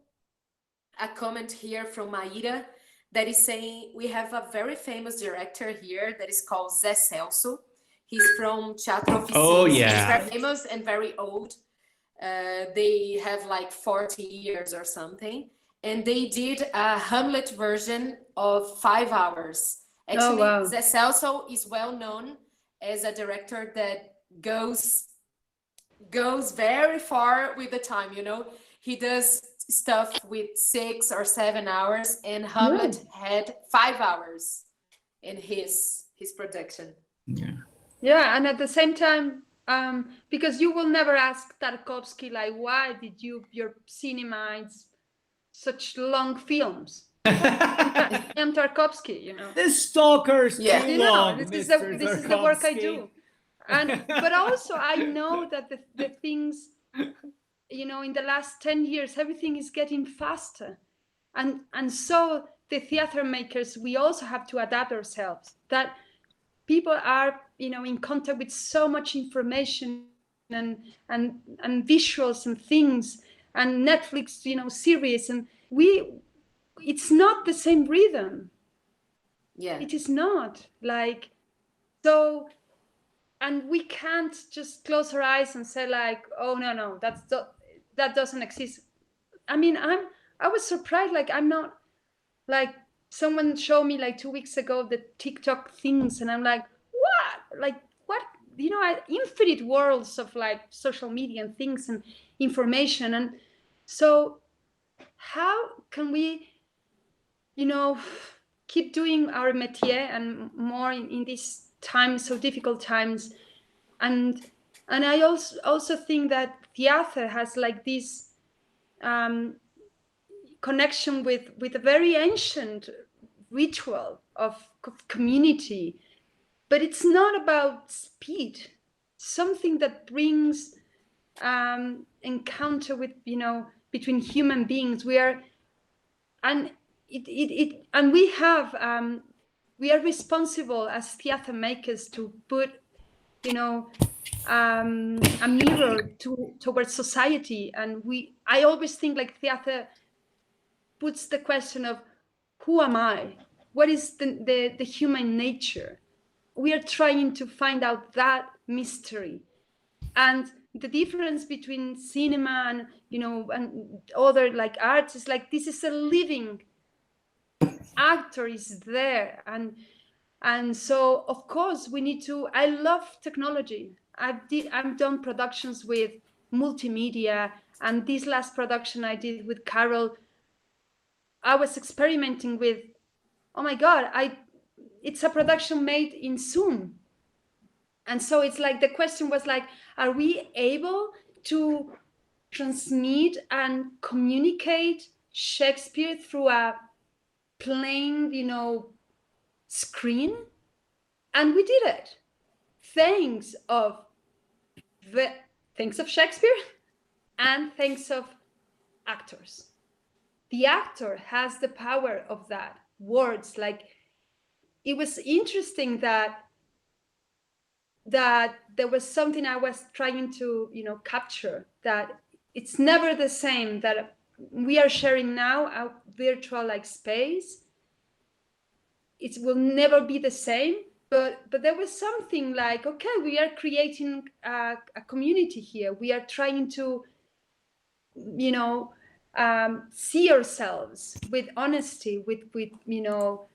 D: a comment here from Maíra that is saying, we have a very famous director here that is called Zé Celso. He's from Teatro.
A: Oh, yeah.
D: He's very famous and very old. They have like 40 years or something, and they did a Hamlet version of 5 hours. Actually, Zé Celso is well known as a director that goes very far with the time. He does stuff with 6 or 7 hours, and Hamlet had 5 hours in his production.
C: Yeah, and at the same time, because you will never ask Tarkovsky, like, why did your cinema is such long films? I'm Tarkovsky,
A: This stalker's too long.
C: This is the work I do, but also I know that the things, in the last 10 years, everything is getting faster, and so the theater makers, we also have to adapt ourselves. That people are, in contact with so much information and visuals and things, and Netflix, series, and it's not the same rhythm. It is not like so, and we can't just close our eyes and say like, oh no, that doesn't exist. I mean, I was surprised, like, I'm not, like, someone showed me like 2 weeks ago the TikTok things, and I'm like, what? Like, what? Infinite worlds of like social media and things and information. And so how can we, keep doing our métier and more in these times, so difficult times? And I also think that theater has like this connection with a very ancient ritual of community, but it's not about speed. Something that brings encounter with, between human beings. We are, and and we are responsible as theater makers to put, a mirror towards society. And I always think like theater puts the question of, who am I? What is the human nature? We are trying to find out that mystery. And the difference between cinema and, and other like arts is like, this is a living actor is there. And so of course we need to, I love technology. I've done productions with multimedia, and this last production I did with Carol, I was experimenting with, oh my God, it's a production made in Zoom. And so it's like, the question was like, are we able to transmit and communicate Shakespeare through a plain, screen, and we did it. Thanks of Shakespeare and thanks of actors. The actor has the power of that. Words, like, it was interesting that there was something I was trying to, capture, that it's never the same, that we are sharing now a virtual space. It will never be the same, but there was something like, okay, we are creating a community here. We are trying to, see ourselves with honesty, with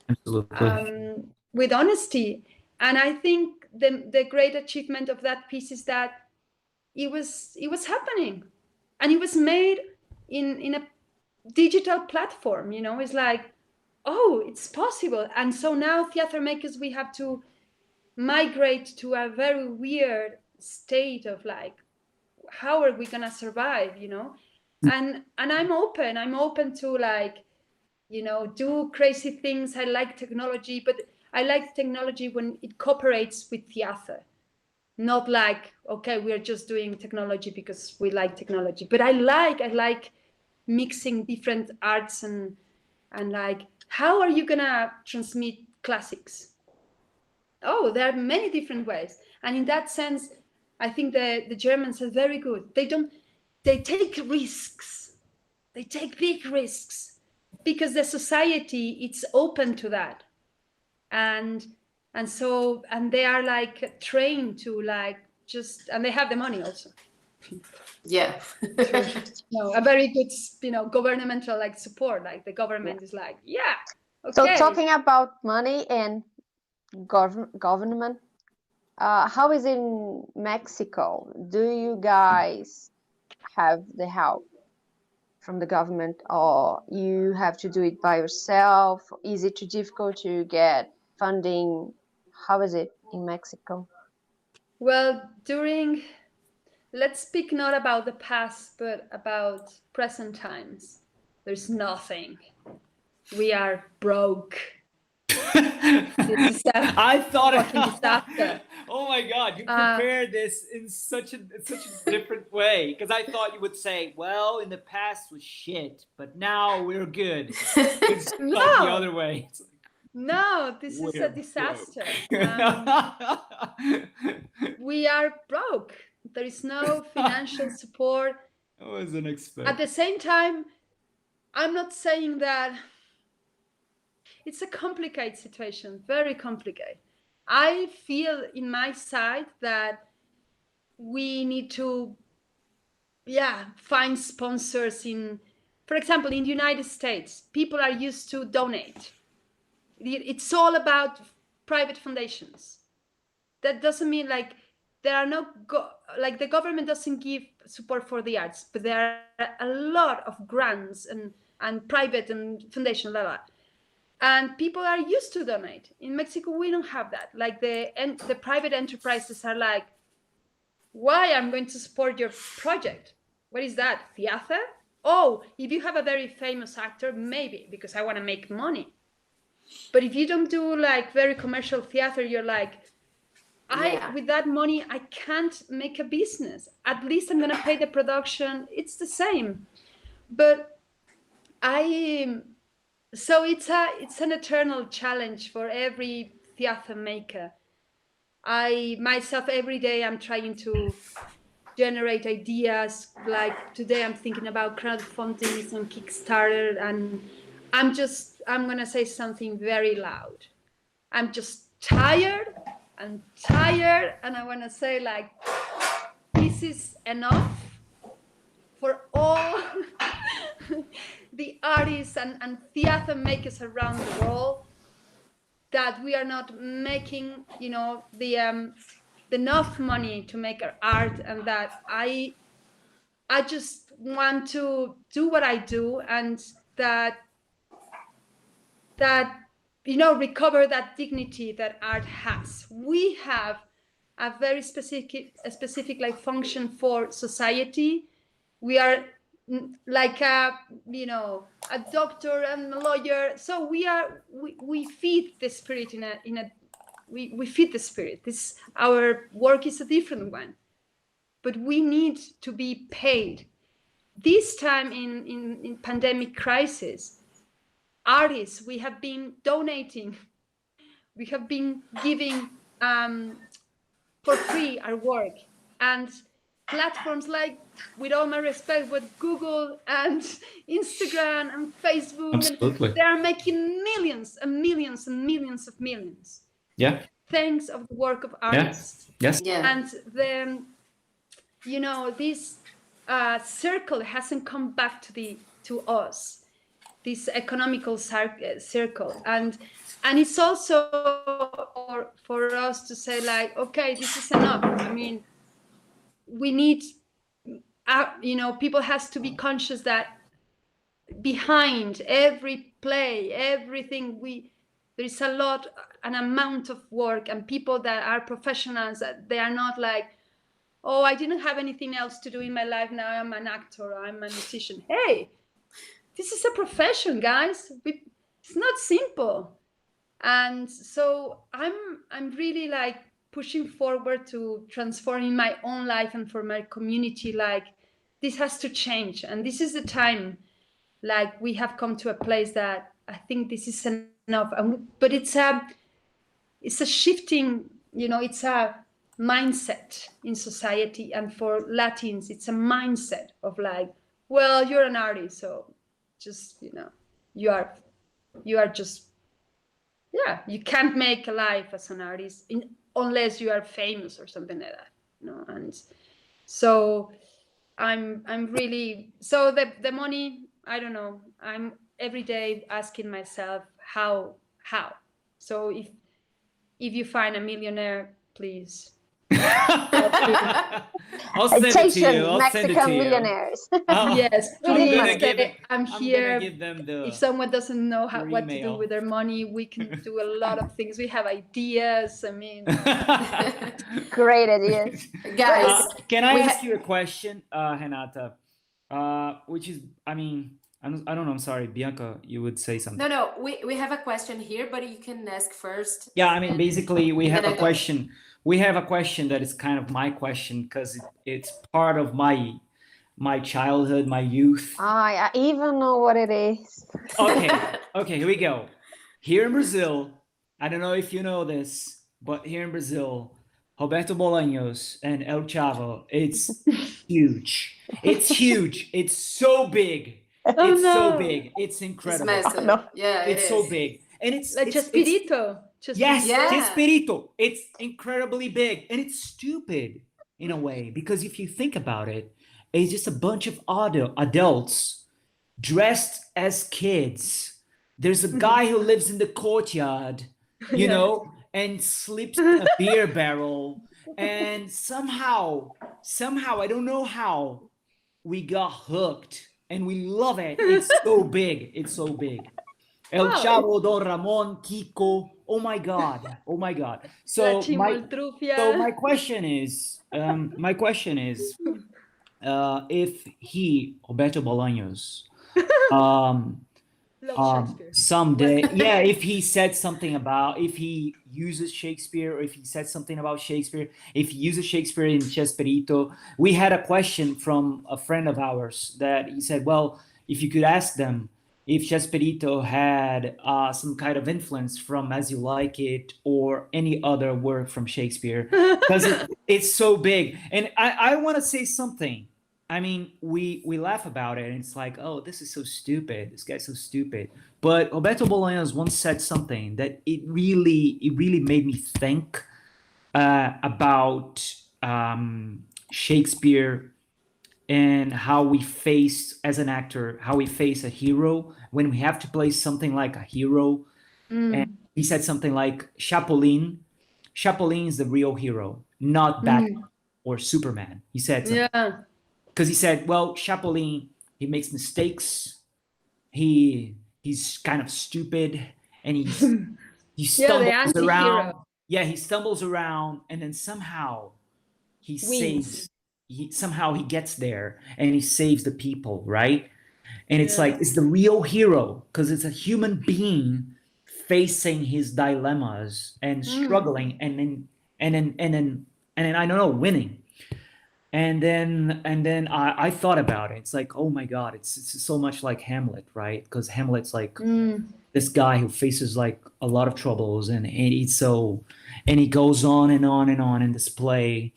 A: Absolutely.
C: with honesty. And I think the great achievement of that piece is that it was happening, and it was made in a digital platform. It's like, oh, it's possible. And so now theater makers, we have to migrate to a very weird state of like, how are we gonna survive? And I'm open to do crazy things. I like technology, but I like technology when it cooperates with theater. Not like, okay, we are just doing technology because we like technology. But I like mixing different arts and like, how are you gonna transmit classics? Oh, there are many different ways. And in that sense, I think the Germans are very good. They take risks. They take big risks because the society, it's open to that. And they are like trained to and they have the money also.
D: Yeah.
C: A very good, governmental support. Like the government is like, yeah, okay.
B: So talking about money and government, how is it in Mexico? Do you guys have the help from the government, or you have to do it by yourself? Is it too difficult to get funding? How is it in Mexico?
C: Well, let's speak not about the past, but about present times. There's nothing. We are broke.
A: I thought
C: disaster.
A: Oh my God, you prepared this in such a different way, because I thought you would say, well, in the past was shit, but now we're good. It's
C: No.
A: like the other way. It's like,
C: no, this is a disaster. We are broke. There is no financial support.
A: I wasn't expecting.
C: At the same time, I'm not saying that. It's a complicated situation, very complicated. I feel in my side that we need to, find sponsors for example, in the United States, people are used to donate. It's all about private foundations. That doesn't mean there are no, the government doesn't give support for the arts, but there are a lot of grants and private and foundation, and people are used to donate. In Mexico, we don't have that. The private enterprises are like, why I'm going to support your project? What is that? Theater? Oh, if you have a very famous actor, maybe, because I want to make money. But if you don't do very commercial theater, you're like, with that money, I can't make a business. At least I'm going to pay the production. It's the same. But so it's an eternal challenge for every theater maker. I myself, every day I'm trying to generate ideas. Like today I'm thinking about crowdfunding on Kickstarter, and I'm gonna say something very loud. I'm just tired, and I wanna say this is enough for all the artists and theater makers around the world, that we are not making, enough money to make our art, and that I just want to do what I do, and that recover that dignity that art has. We have a very specific function for society, We are like a doctor and a lawyer. So we feed the spirit we feed the spirit. Our work is a different one, but we need to be paid. This time in pandemic crisis, artists, we have been donating, we have been giving for free our work, and platforms like, with all my respect, with Google and Instagram and Facebook,
A: Absolutely.
C: they are making millions and millions and millions of millions.
A: Yeah.
C: Thanks of the work of artists.
A: Yes.
D: Yeah.
C: And then, this circle hasn't come back to us, this economical circle, and it's also for us to say, like, okay, this is enough. I mean, we need, people has to be conscious that behind every play, everything, there is an amount of work, and people that are professionals, that they are not like, oh, I didn't have anything else to do in my life, now I'm an actor, I'm a musician. Hey, this is a profession, guys. It's not simple. And so I'm really like pushing forward to transforming my own life and for my community. Like, this has to change, and this is the time. Like, we have come to a place that I think this is enough. But it's a shifting, it's a mindset in society, and for Latins, it's a mindset of like, well, you're an artist, so just you are just, yeah, you can't make a life as an artist unless you are famous or something like that, and so I'm really, so the money, I don't know, I'm every day asking myself how. So if you find a millionaire, please.
A: I'll send it to you. I'll send it
B: Mexican
A: to you.
B: millionaires.
C: Yes, please. I'm here.
A: Give them the,
C: if someone doesn't know what to do
A: email.
C: with their money, we can do a lot of things. We have ideas. I mean,
B: Great ideas.
D: Guys,
A: can I ask you a question, Renata? Which is, I don't know. I'm sorry, Bianca. You would say something.
D: no, we have a question here, but you can ask first.
A: Yeah, basically, we have
D: then
A: a question. We have a question that is kind of my question, because it's part of my childhood, my youth.
B: I even know what it is.
A: Okay, here we go. Here in Brazil, I don't know if you know this, but here in Brazil, Roberto Bolaños and El Chavo, it's huge. It's huge. It's so big. It's so big. It's incredible.
D: It's massive.
B: No.
D: Yeah,
A: It's so big. And it's
C: like Chespirito.
A: Yes,
D: Yeah.
A: Chespirito. It's incredibly big, and it's stupid in a way, because if you think about it, it's just a bunch of adults dressed as kids. There's a guy who lives in the courtyard, and sleeps in a beer barrel, and somehow, I don't know how, we got hooked, and we love it. It's so big. It's so big. El Chavo, Don Ramon, Kiko. Oh my God. So my question is, if Roberto Bolaños, someday, if he said something about, if he uses Shakespeare, or if he said something about Shakespeare, if he uses Shakespeare in Chespirito. We had a question from a friend of ours that he said, well, if you could ask them if Chespirito had some kind of influence from As You Like It or any other work from Shakespeare, because it's so big. And I want to say something. We laugh about it, and it's like, oh, this is so stupid. This guy's so stupid. But Roberto Bolaños once said something that it really made me think about Shakespeare, and how we face, as an actor, how we face a hero when we have to play something like a hero. And he said something like, Chapolin is the real hero, not Batman or Superman. He said something.
C: Yeah.
A: Because he said, well, Chapolin, he makes mistakes. He's kind of stupid, and he stumbles around. Yeah, he stumbles around, and then somehow he saves somehow he gets there and he saves the people, right? And it's like, it's the real hero because it's a human being facing his dilemmas and struggling and then I don't know, winning. And then I thought about it. It's like, oh my God, it's so much like Hamlet, right? Because Hamlet's like this guy who faces like a lot of troubles, and he goes on and on and on in this play,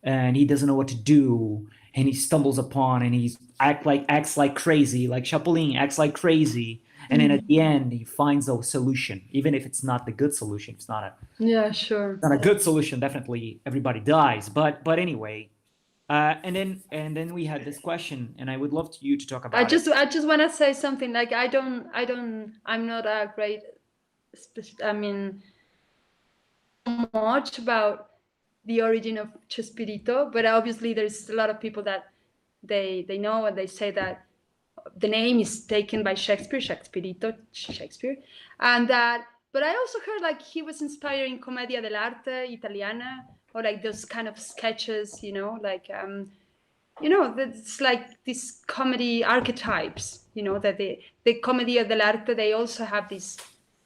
A: and he doesn't know what to do, and he stumbles upon, and he acts like crazy, like Chapolin acts like crazy, and then at the end he finds a solution, even if it's not the good solution. It's not a good solution. Definitely, everybody dies. But anyway. And then we had this question, and I would love you to talk about
C: I just want to say something. Like I'm not a great, much about the origin of Chespirito, but obviously there's a lot of people that they know, and they say that the name is taken by Shakespeare, Shakespeare, and that. But I also heard like he was inspired in Commedia dell'arte Italiana, or like those kind of sketches, like that's like these comedy archetypes, that the Commedia dell'arte, they also have these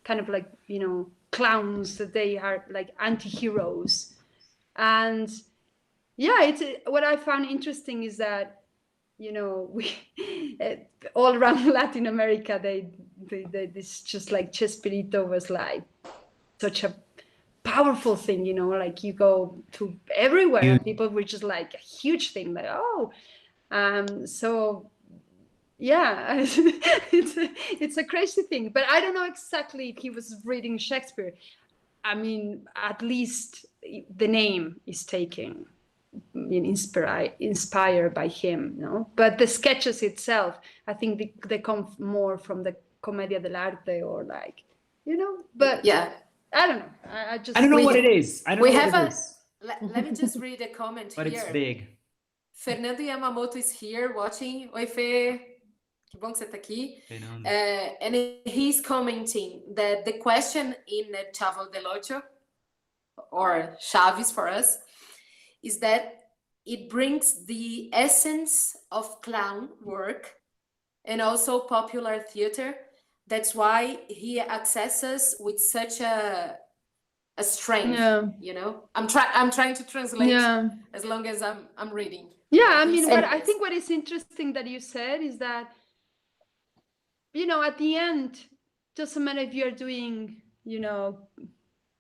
C: kind of like, clowns, that they are like anti-heroes. And yeah, it's what I found interesting is that, we all around Latin America, this just like Chespirito was like such a powerful thing, like you go to everywhere and people were just like a huge thing, like, oh, so yeah, it's a crazy thing. But I don't know exactly if he was reading Shakespeare. I mean, at least the name is taken, inspired by him, but the sketches itself, I think they come more from the Commedia dell'arte, or like, but
D: Yeah,
C: I don't know. I
A: don't know what it is. I don't know what it is.
D: Let me just read a comment
A: but
D: here.
A: It's big.
D: Fernando Yamamoto is here watching. Oi, Fê. Que bom que você tá aqui. And he's commenting that the question in Chavo del Ocho, or Chaves for us, is that it brings the essence of clown work and also popular theater. That's why he accesses with such a strength. I'm trying to translate as long as I'm reading.
C: I mean, I think what is interesting that you said is that, at the end, doesn't matter if you're doing,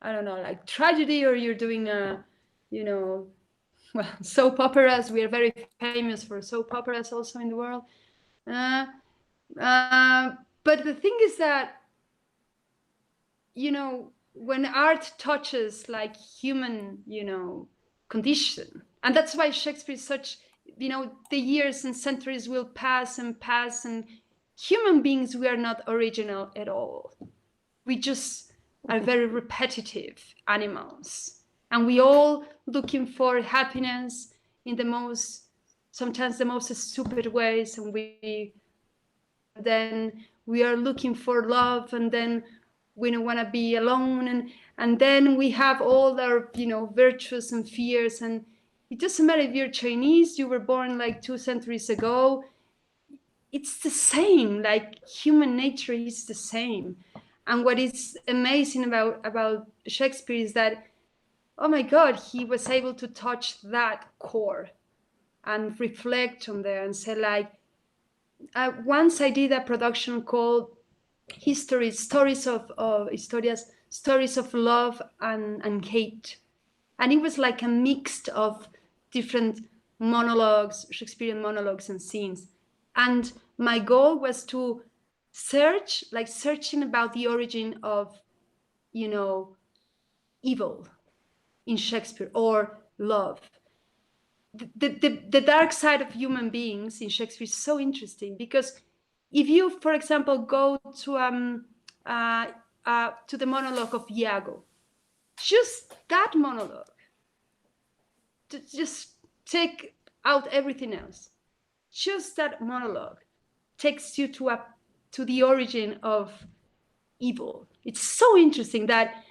C: I don't know, like tragedy, or you're doing soap operas. We are very famous for soap operas also in the world. But the thing is that, when art touches like human, condition, and that's why Shakespeare is such, the years and centuries will pass, and human beings, we are not original at all. We just are very repetitive animals, and we all looking for happiness in sometimes the most stupid ways, and then we are looking for love, and then we don't want to be alone, and then we have all our virtues and fears. And it doesn't matter if you're Chinese, you were born like 2 centuries ago, it's the same. Like human nature is the same. And what is amazing about Shakespeare is that, oh my God, he was able to touch that core and reflect on there and say, like, once I did a production called Stories of Love and Hate. And it was like a mix of different monologues, Shakespearean monologues and scenes. And my goal was to searching about the origin of, evil in Shakespeare, or love. The dark side of human beings in Shakespeare is so interesting, because if you, for example, go to the monologue of Iago, just that monologue, just take out everything else, just that monologue takes you to the origin of evil. It's so interesting that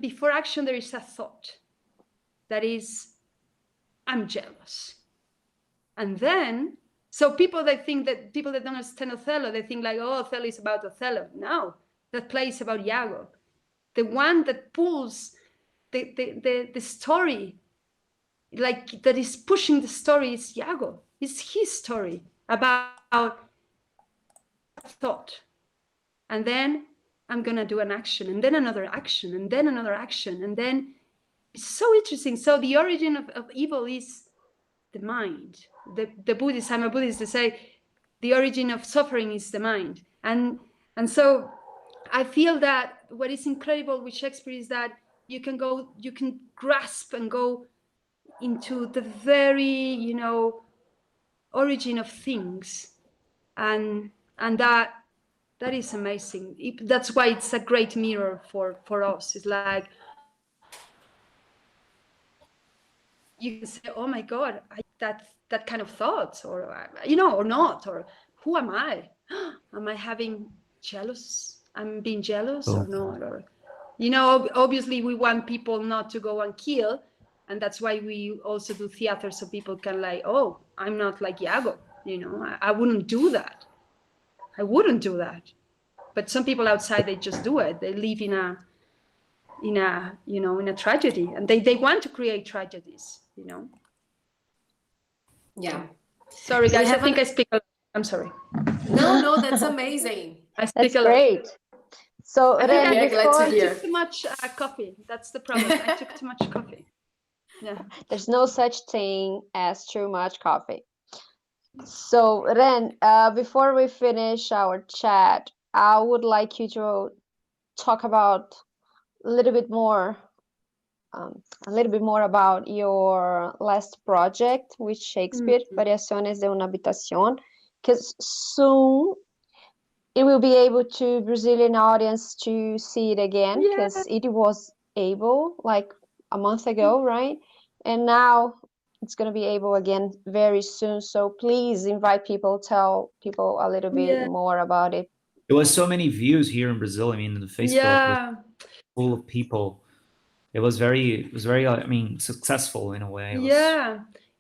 C: before action, there is a thought that is I'm jealous. And then, so people that don't understand Othello, they think like, oh, Othello is about Othello. No, that play is about Iago. The one that pulls the story, like that is pushing the story, is Iago. It's his story about thought. And then I'm gonna do an action, and then another action, and then another action, and then it's so interesting. So the origin of evil is the mind. The Buddhists, I'm a Buddhist, they say the origin of suffering is the mind. And so I feel that what is incredible with Shakespeare is that you can grasp and go into the very, origin of things. And that is amazing. That's why it's a great mirror for us. It's like, you can say, oh my God, that kind of thoughts, or, or not, or who am I? Am I having jealous? I'm being jealous or not? Or, obviously we want people not to go and kill. And that's why we also do theater, so people can like, oh, I'm not like Iago, I wouldn't do that. I wouldn't do that. But some people outside, they just do it. They live in a tragedy, and they want to create tragedies,
D: Yeah.
C: Sorry, guys, I think I speak a lot. I'm sorry.
D: No, that's amazing.
C: I speak
B: That's
C: a lot.
B: great. So
C: I think
B: Ren,
D: very glad to
C: I
D: hear.
C: took too much coffee. That's the problem. I took too much coffee. Yeah.
B: there's no such thing as too much coffee. So Ren, before we finish our chat, I would like you to talk about a little bit more about your last project with Shakespeare, Variaciones de una Habitación, because soon it will be able to Brazilian audience to see it again, because it was able like a month ago, right? And now it's going to be able again very soon. So please invite people, tell people a little bit more about it.
A: It was so many views here in Brazil. I mean, the Facebook was full of people. It was very, I mean, successful in a way.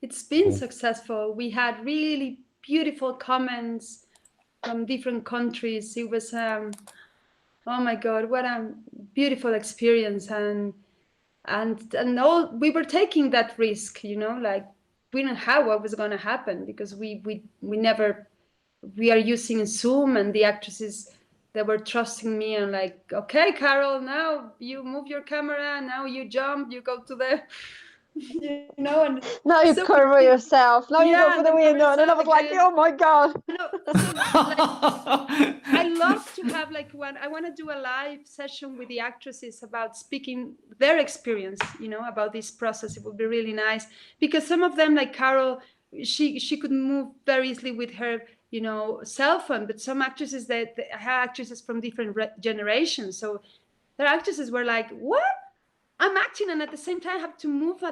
C: It's been successful. We had really beautiful comments from different countries. It was, oh my God, what a beautiful experience. And all, we were taking that risk, like we didn't know how what was going to happen, because we are using Zoom, and the actresses, they were trusting me and like, okay, Carol, now you move your camera, now you jump, you go to the, and
B: now you cover yourself, now you go for the window. And I was like, oh my God.
C: I love to have like I want to do a live session with the actresses about speaking their experience, about this process. It would be really nice, because some of them, like Carol, she could move very easily with her cell phone, but some actresses that have actresses from different generations, so their actresses were like, what, I'm acting and at the same time I have to move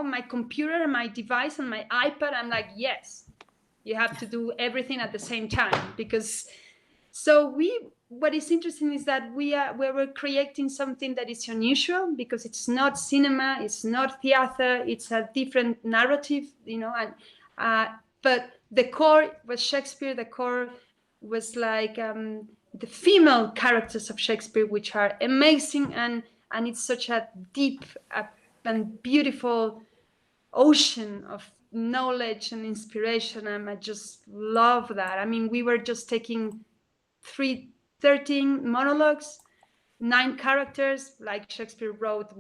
C: my computer and my device and my iPad. I'm like, yes, you have to do everything at the same time, because what is interesting is that we're creating something that is unusual, because it's not cinema, it's not theater, it's a different narrative, but the core was Shakespeare. The core was like the female characters of Shakespeare, which are amazing, and it's such a deep and beautiful ocean of knowledge and inspiration, and I just love that. I mean, we were just taking 13 monologues, 9 characters, like Shakespeare wrote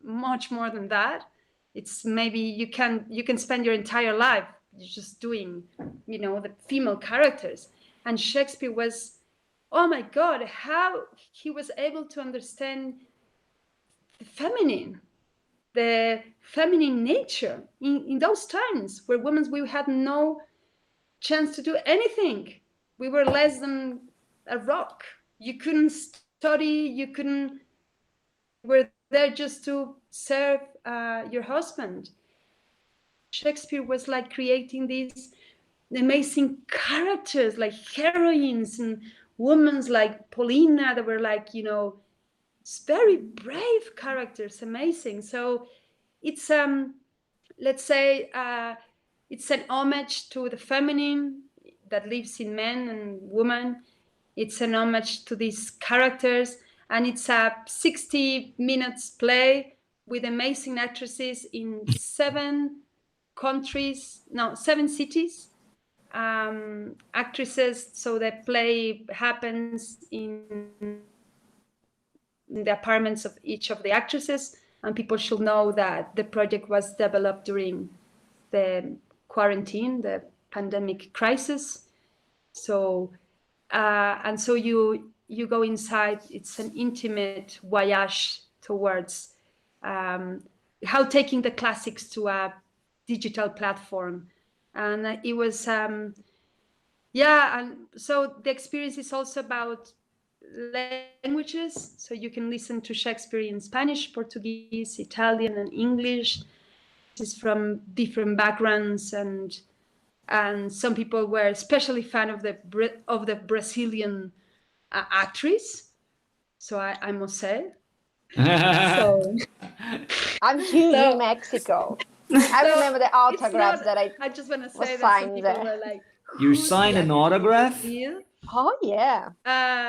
C: much more than that. It's maybe you can spend your entire life just doing, the female characters. And Shakespeare was, oh my God, how he was able to understand the feminine nature in those times where we had no chance to do anything. We were less than a rock. You couldn't study, you were there just to serve your husband. Shakespeare was like creating these amazing characters, like heroines and women like Paulina, that were like, very brave characters, amazing. So it's let's say, it's an homage to the feminine that lives in men and women. It's an homage to these characters, and it's a 60 minutes play with amazing actresses in 7 cities. Actresses, so the play happens in the apartments of each of the actresses, and people should know that the project was developed during the quarantine, the pandemic crisis. So and so you go inside. It's an intimate voyage towards how taking the classics to a digital platform. And it was yeah, and so the experience is also about languages, so you can listen to Shakespeare in Spanish, Portuguese, Italian, and English. It's from different backgrounds, and some people were especially fan of the Brazilian actress. So I must say. So
B: I'm huge in Mexico. I remember the autographs that
C: I just want to say
B: was
C: that some
B: signed
C: people
B: there.
C: were like,
A: You signed an autograph?
B: Oh yeah.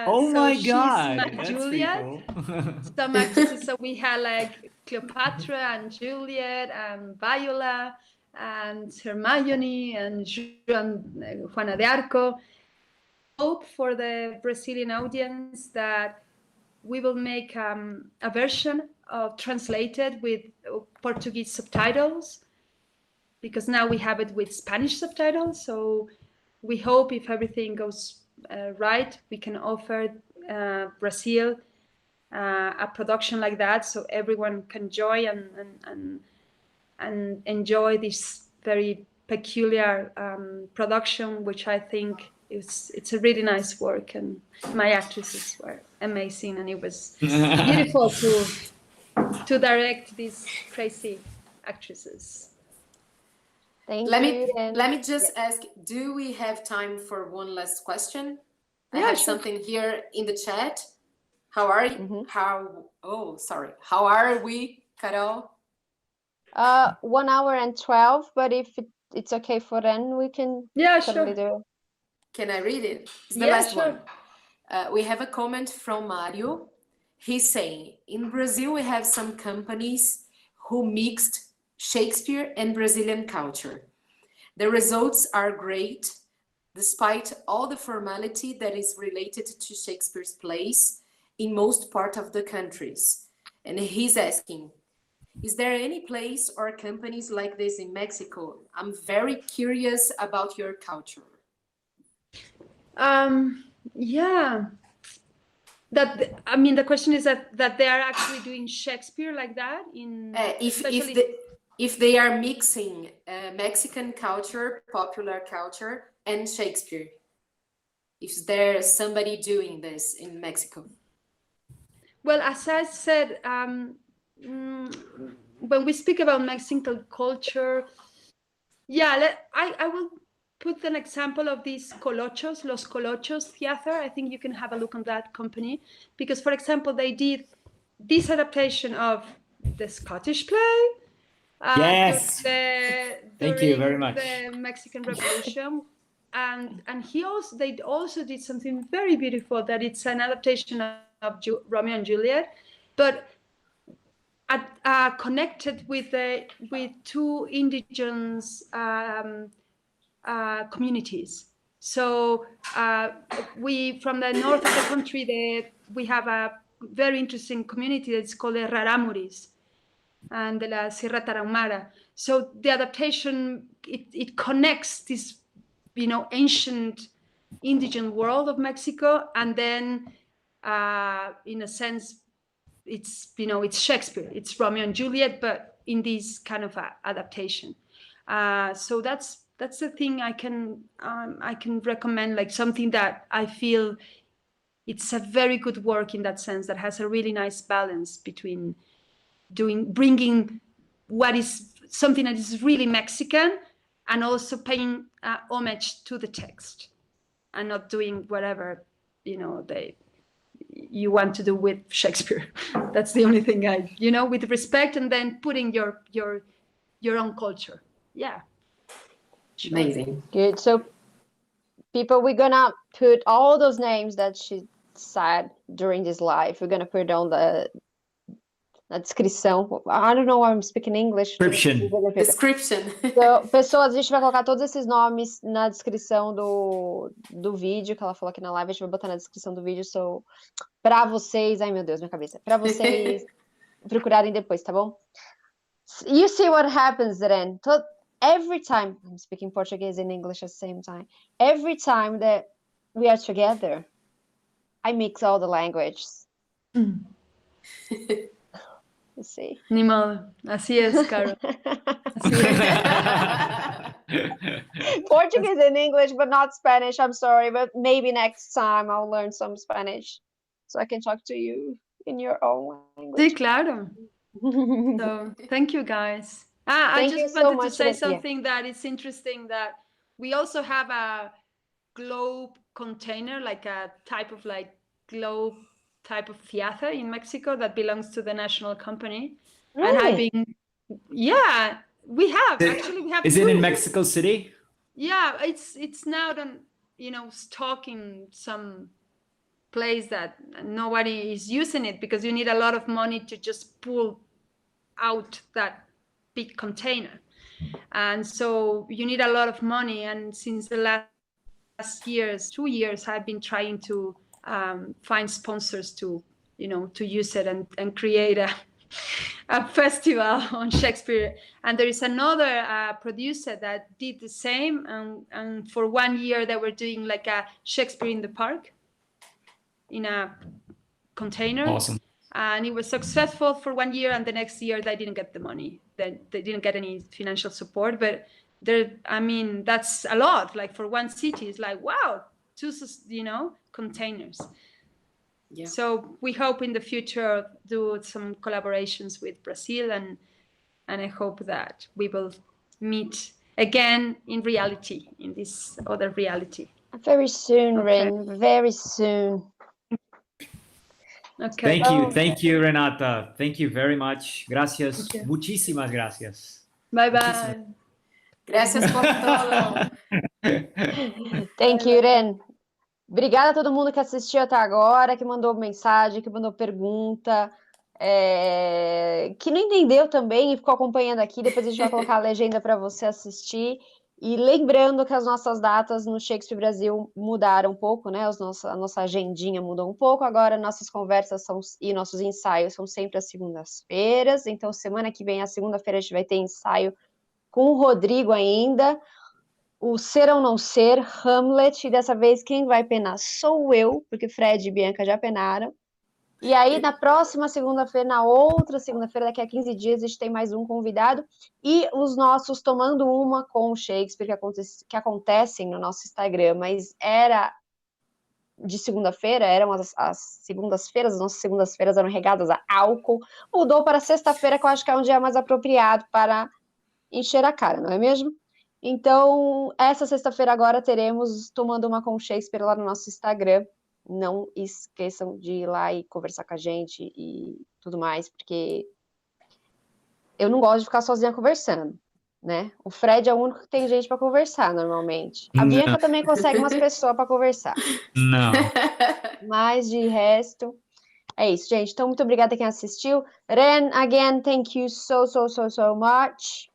A: Oh
C: So
A: my
C: she's
A: God,
C: my
A: that's
C: Juliet.
A: pretty cool.
C: Some actresses, so we had like Cleopatra and Juliet and Viola and Hermione and Juana de Arco. Hope for the Brazilian audience that we will make a version of translated with Portuguese subtitles, because now we have it with Spanish subtitles. So we hope, if everything goes right, we can offer Brazil a production like that, so everyone can enjoy and enjoy this very peculiar production, which I think it's a really nice work, and my actresses were amazing, and it was beautiful to direct these crazy actresses.
B: Thank you.
D: Let me just ask, do we have time for one last question? I
C: Yeah,
D: have
C: sure.
D: something here in the chat. How are you? How are we, Carol?
B: 1 hour and 12, but if it's okay for Ren, we can totally do it.
D: Can I read it? It's the
C: Yeah,
D: last
C: sure.
D: one. We have a comment from Mario. He's saying, in Brazil, we have some companies who mixed Shakespeare and Brazilian culture. The results are great, despite all the formality that is related to Shakespeare's plays in most part of the countries. And he's asking, is there any place or companies like this in Mexico? I'm very curious about your culture.
C: Yeah. The question is that they are actually doing Shakespeare like that in
D: if they are mixing Mexican culture, popular culture, and Shakespeare. Is there somebody doing this in Mexico?
C: Well, as I said, when we speak about Mexican culture, I will put an example of these Colochos, Los Colochos Theater. I think you can have a look on that company, because, for example, they did this adaptation of the Scottish play.
A: Yes. Thank you very much.
C: The Mexican Revolution, and they also did something very beautiful. That it's an adaptation of Romeo and Juliet, but connected with two indigenous communities. So we, from the north of the country, we have a very interesting community that's called the Raramuris and de la Sierra Tarahumara. So the adaptation, it connects this, ancient indigenous world of Mexico, and then in a sense, it's Shakespeare, it's Romeo and Juliet, but in this kind of adaptation. So that's the thing I can recommend, like something that I feel it's a very good work in that sense, that has a really nice balance between bringing what is something that is really Mexican, and also paying homage to the text, and not doing whatever you want to do with Shakespeare. That's the only thing with respect, and then putting your your own culture. Yeah. Sure.
D: Amazing.
B: Good. So, people, we're gonna put all those names that she said during this live. We're gonna put on na descrição. I don't know why I'm speaking English.
D: Description.
B: So, pessoas, a gente vai colocar todos esses nomes na descrição do vídeo que ela falou aqui na live. A gente vai botar na descrição do vídeo. So, pra vocês. Ai, meu Deus, minha cabeça. Pra vocês procurarem depois, tá bom? You see what happens then. Every time, I'm speaking Portuguese and English at the same time. Every time that we are together, I mix all the languages. You see.
C: Ni modo. Así es, Carol.
B: Portuguese and English, but not Spanish. I'm sorry, but maybe next time I'll learn some Spanish so I can talk to you in your own language.
C: Sí, claro. So, thank you, guys. I
B: Thank you
C: just
B: so
C: wanted to
B: much,
C: say
B: Renata.
C: something that is interesting, that we also have a globe container, like a type of like globe type of theater in Mexico that belongs to the national company. And I've
B: Really?
C: been, yeah, we have, actually we have
A: Is it in
C: two.
A: Mexico City?
C: Yeah, it's now done, you know, stock in some place that nobody is using it, because you need a lot of money to just pull out that big container. And so you need a lot of money. And since the last years, 2 years, I've been trying to find sponsors to, you know, to use it and create a festival on Shakespeare. And there is another producer that did the same. And for 1 year, they were doing like a Shakespeare in the Park in a container.
A: Awesome.
C: And it was successful for 1 year, and the next year they didn't get the money. They didn't get any financial support. But there, I mean, that's a lot. Like for one city, it's like, wow, 2, you know, containers.
D: Yeah.
C: So we hope in the future do some collaborations with Brazil, and I hope that we will meet again in reality, in this other reality.
B: Very soon,
C: Okay.
B: Ren. Very soon.
C: Okay.
A: Thank you, Renata. Thank you very much. Gracias.
C: Thank you.
A: Muchísimas gracias.
C: Bye bye.
D: Gracias por todo.
B: Thank you, Ren. Obrigada a todo mundo que assistiu até agora, que mandou mensagem, que mandou pergunta, que não entendeu também e ficou acompanhando aqui. Depois a gente vai colocar a legenda para você assistir. E lembrando que as nossas datas no Shakespeare Brasil mudaram um pouco, né? A nossa agendinha mudou um pouco. Agora nossas conversas e nossos ensaios são sempre às segundas-feiras. Então, semana que vem, a segunda-feira, a gente vai ter ensaio com o Rodrigo ainda. O Ser ou Não Ser, Hamlet, e dessa vez quem vai penar sou eu, porque Fred e Bianca já penaram. E aí, na próxima segunda-feira, na outra segunda-feira, daqui a 15 dias, a gente tem mais um convidado. E os nossos Tomando Uma com o Shakespeare, que acontecem no nosso Instagram, mas era de segunda-feira, eram as segundas-feiras, as nossas segundas-feiras eram regadas a álcool. Mudou para sexta-feira, que eu acho que é um dia mais apropriado para encher a cara, não é mesmo? Então, essa sexta-feira agora teremos Tomando Uma com o Shakespeare lá no nosso Instagram. Não esqueçam de ir lá e conversar com a gente e tudo mais, porque eu não gosto de ficar sozinha conversando, né? O Fred é o único que tem gente para conversar normalmente. A Bianca também consegue umas pessoas para conversar.
A: Não.
B: Mas de resto, é isso, gente. Então, muito obrigada a quem assistiu. Ren, again, thank you so much.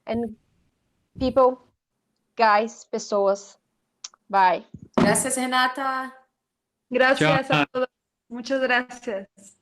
B: And people, guys, pessoas, bye.
D: Gracias, Renata.
C: Gracias a todos. Muchas gracias.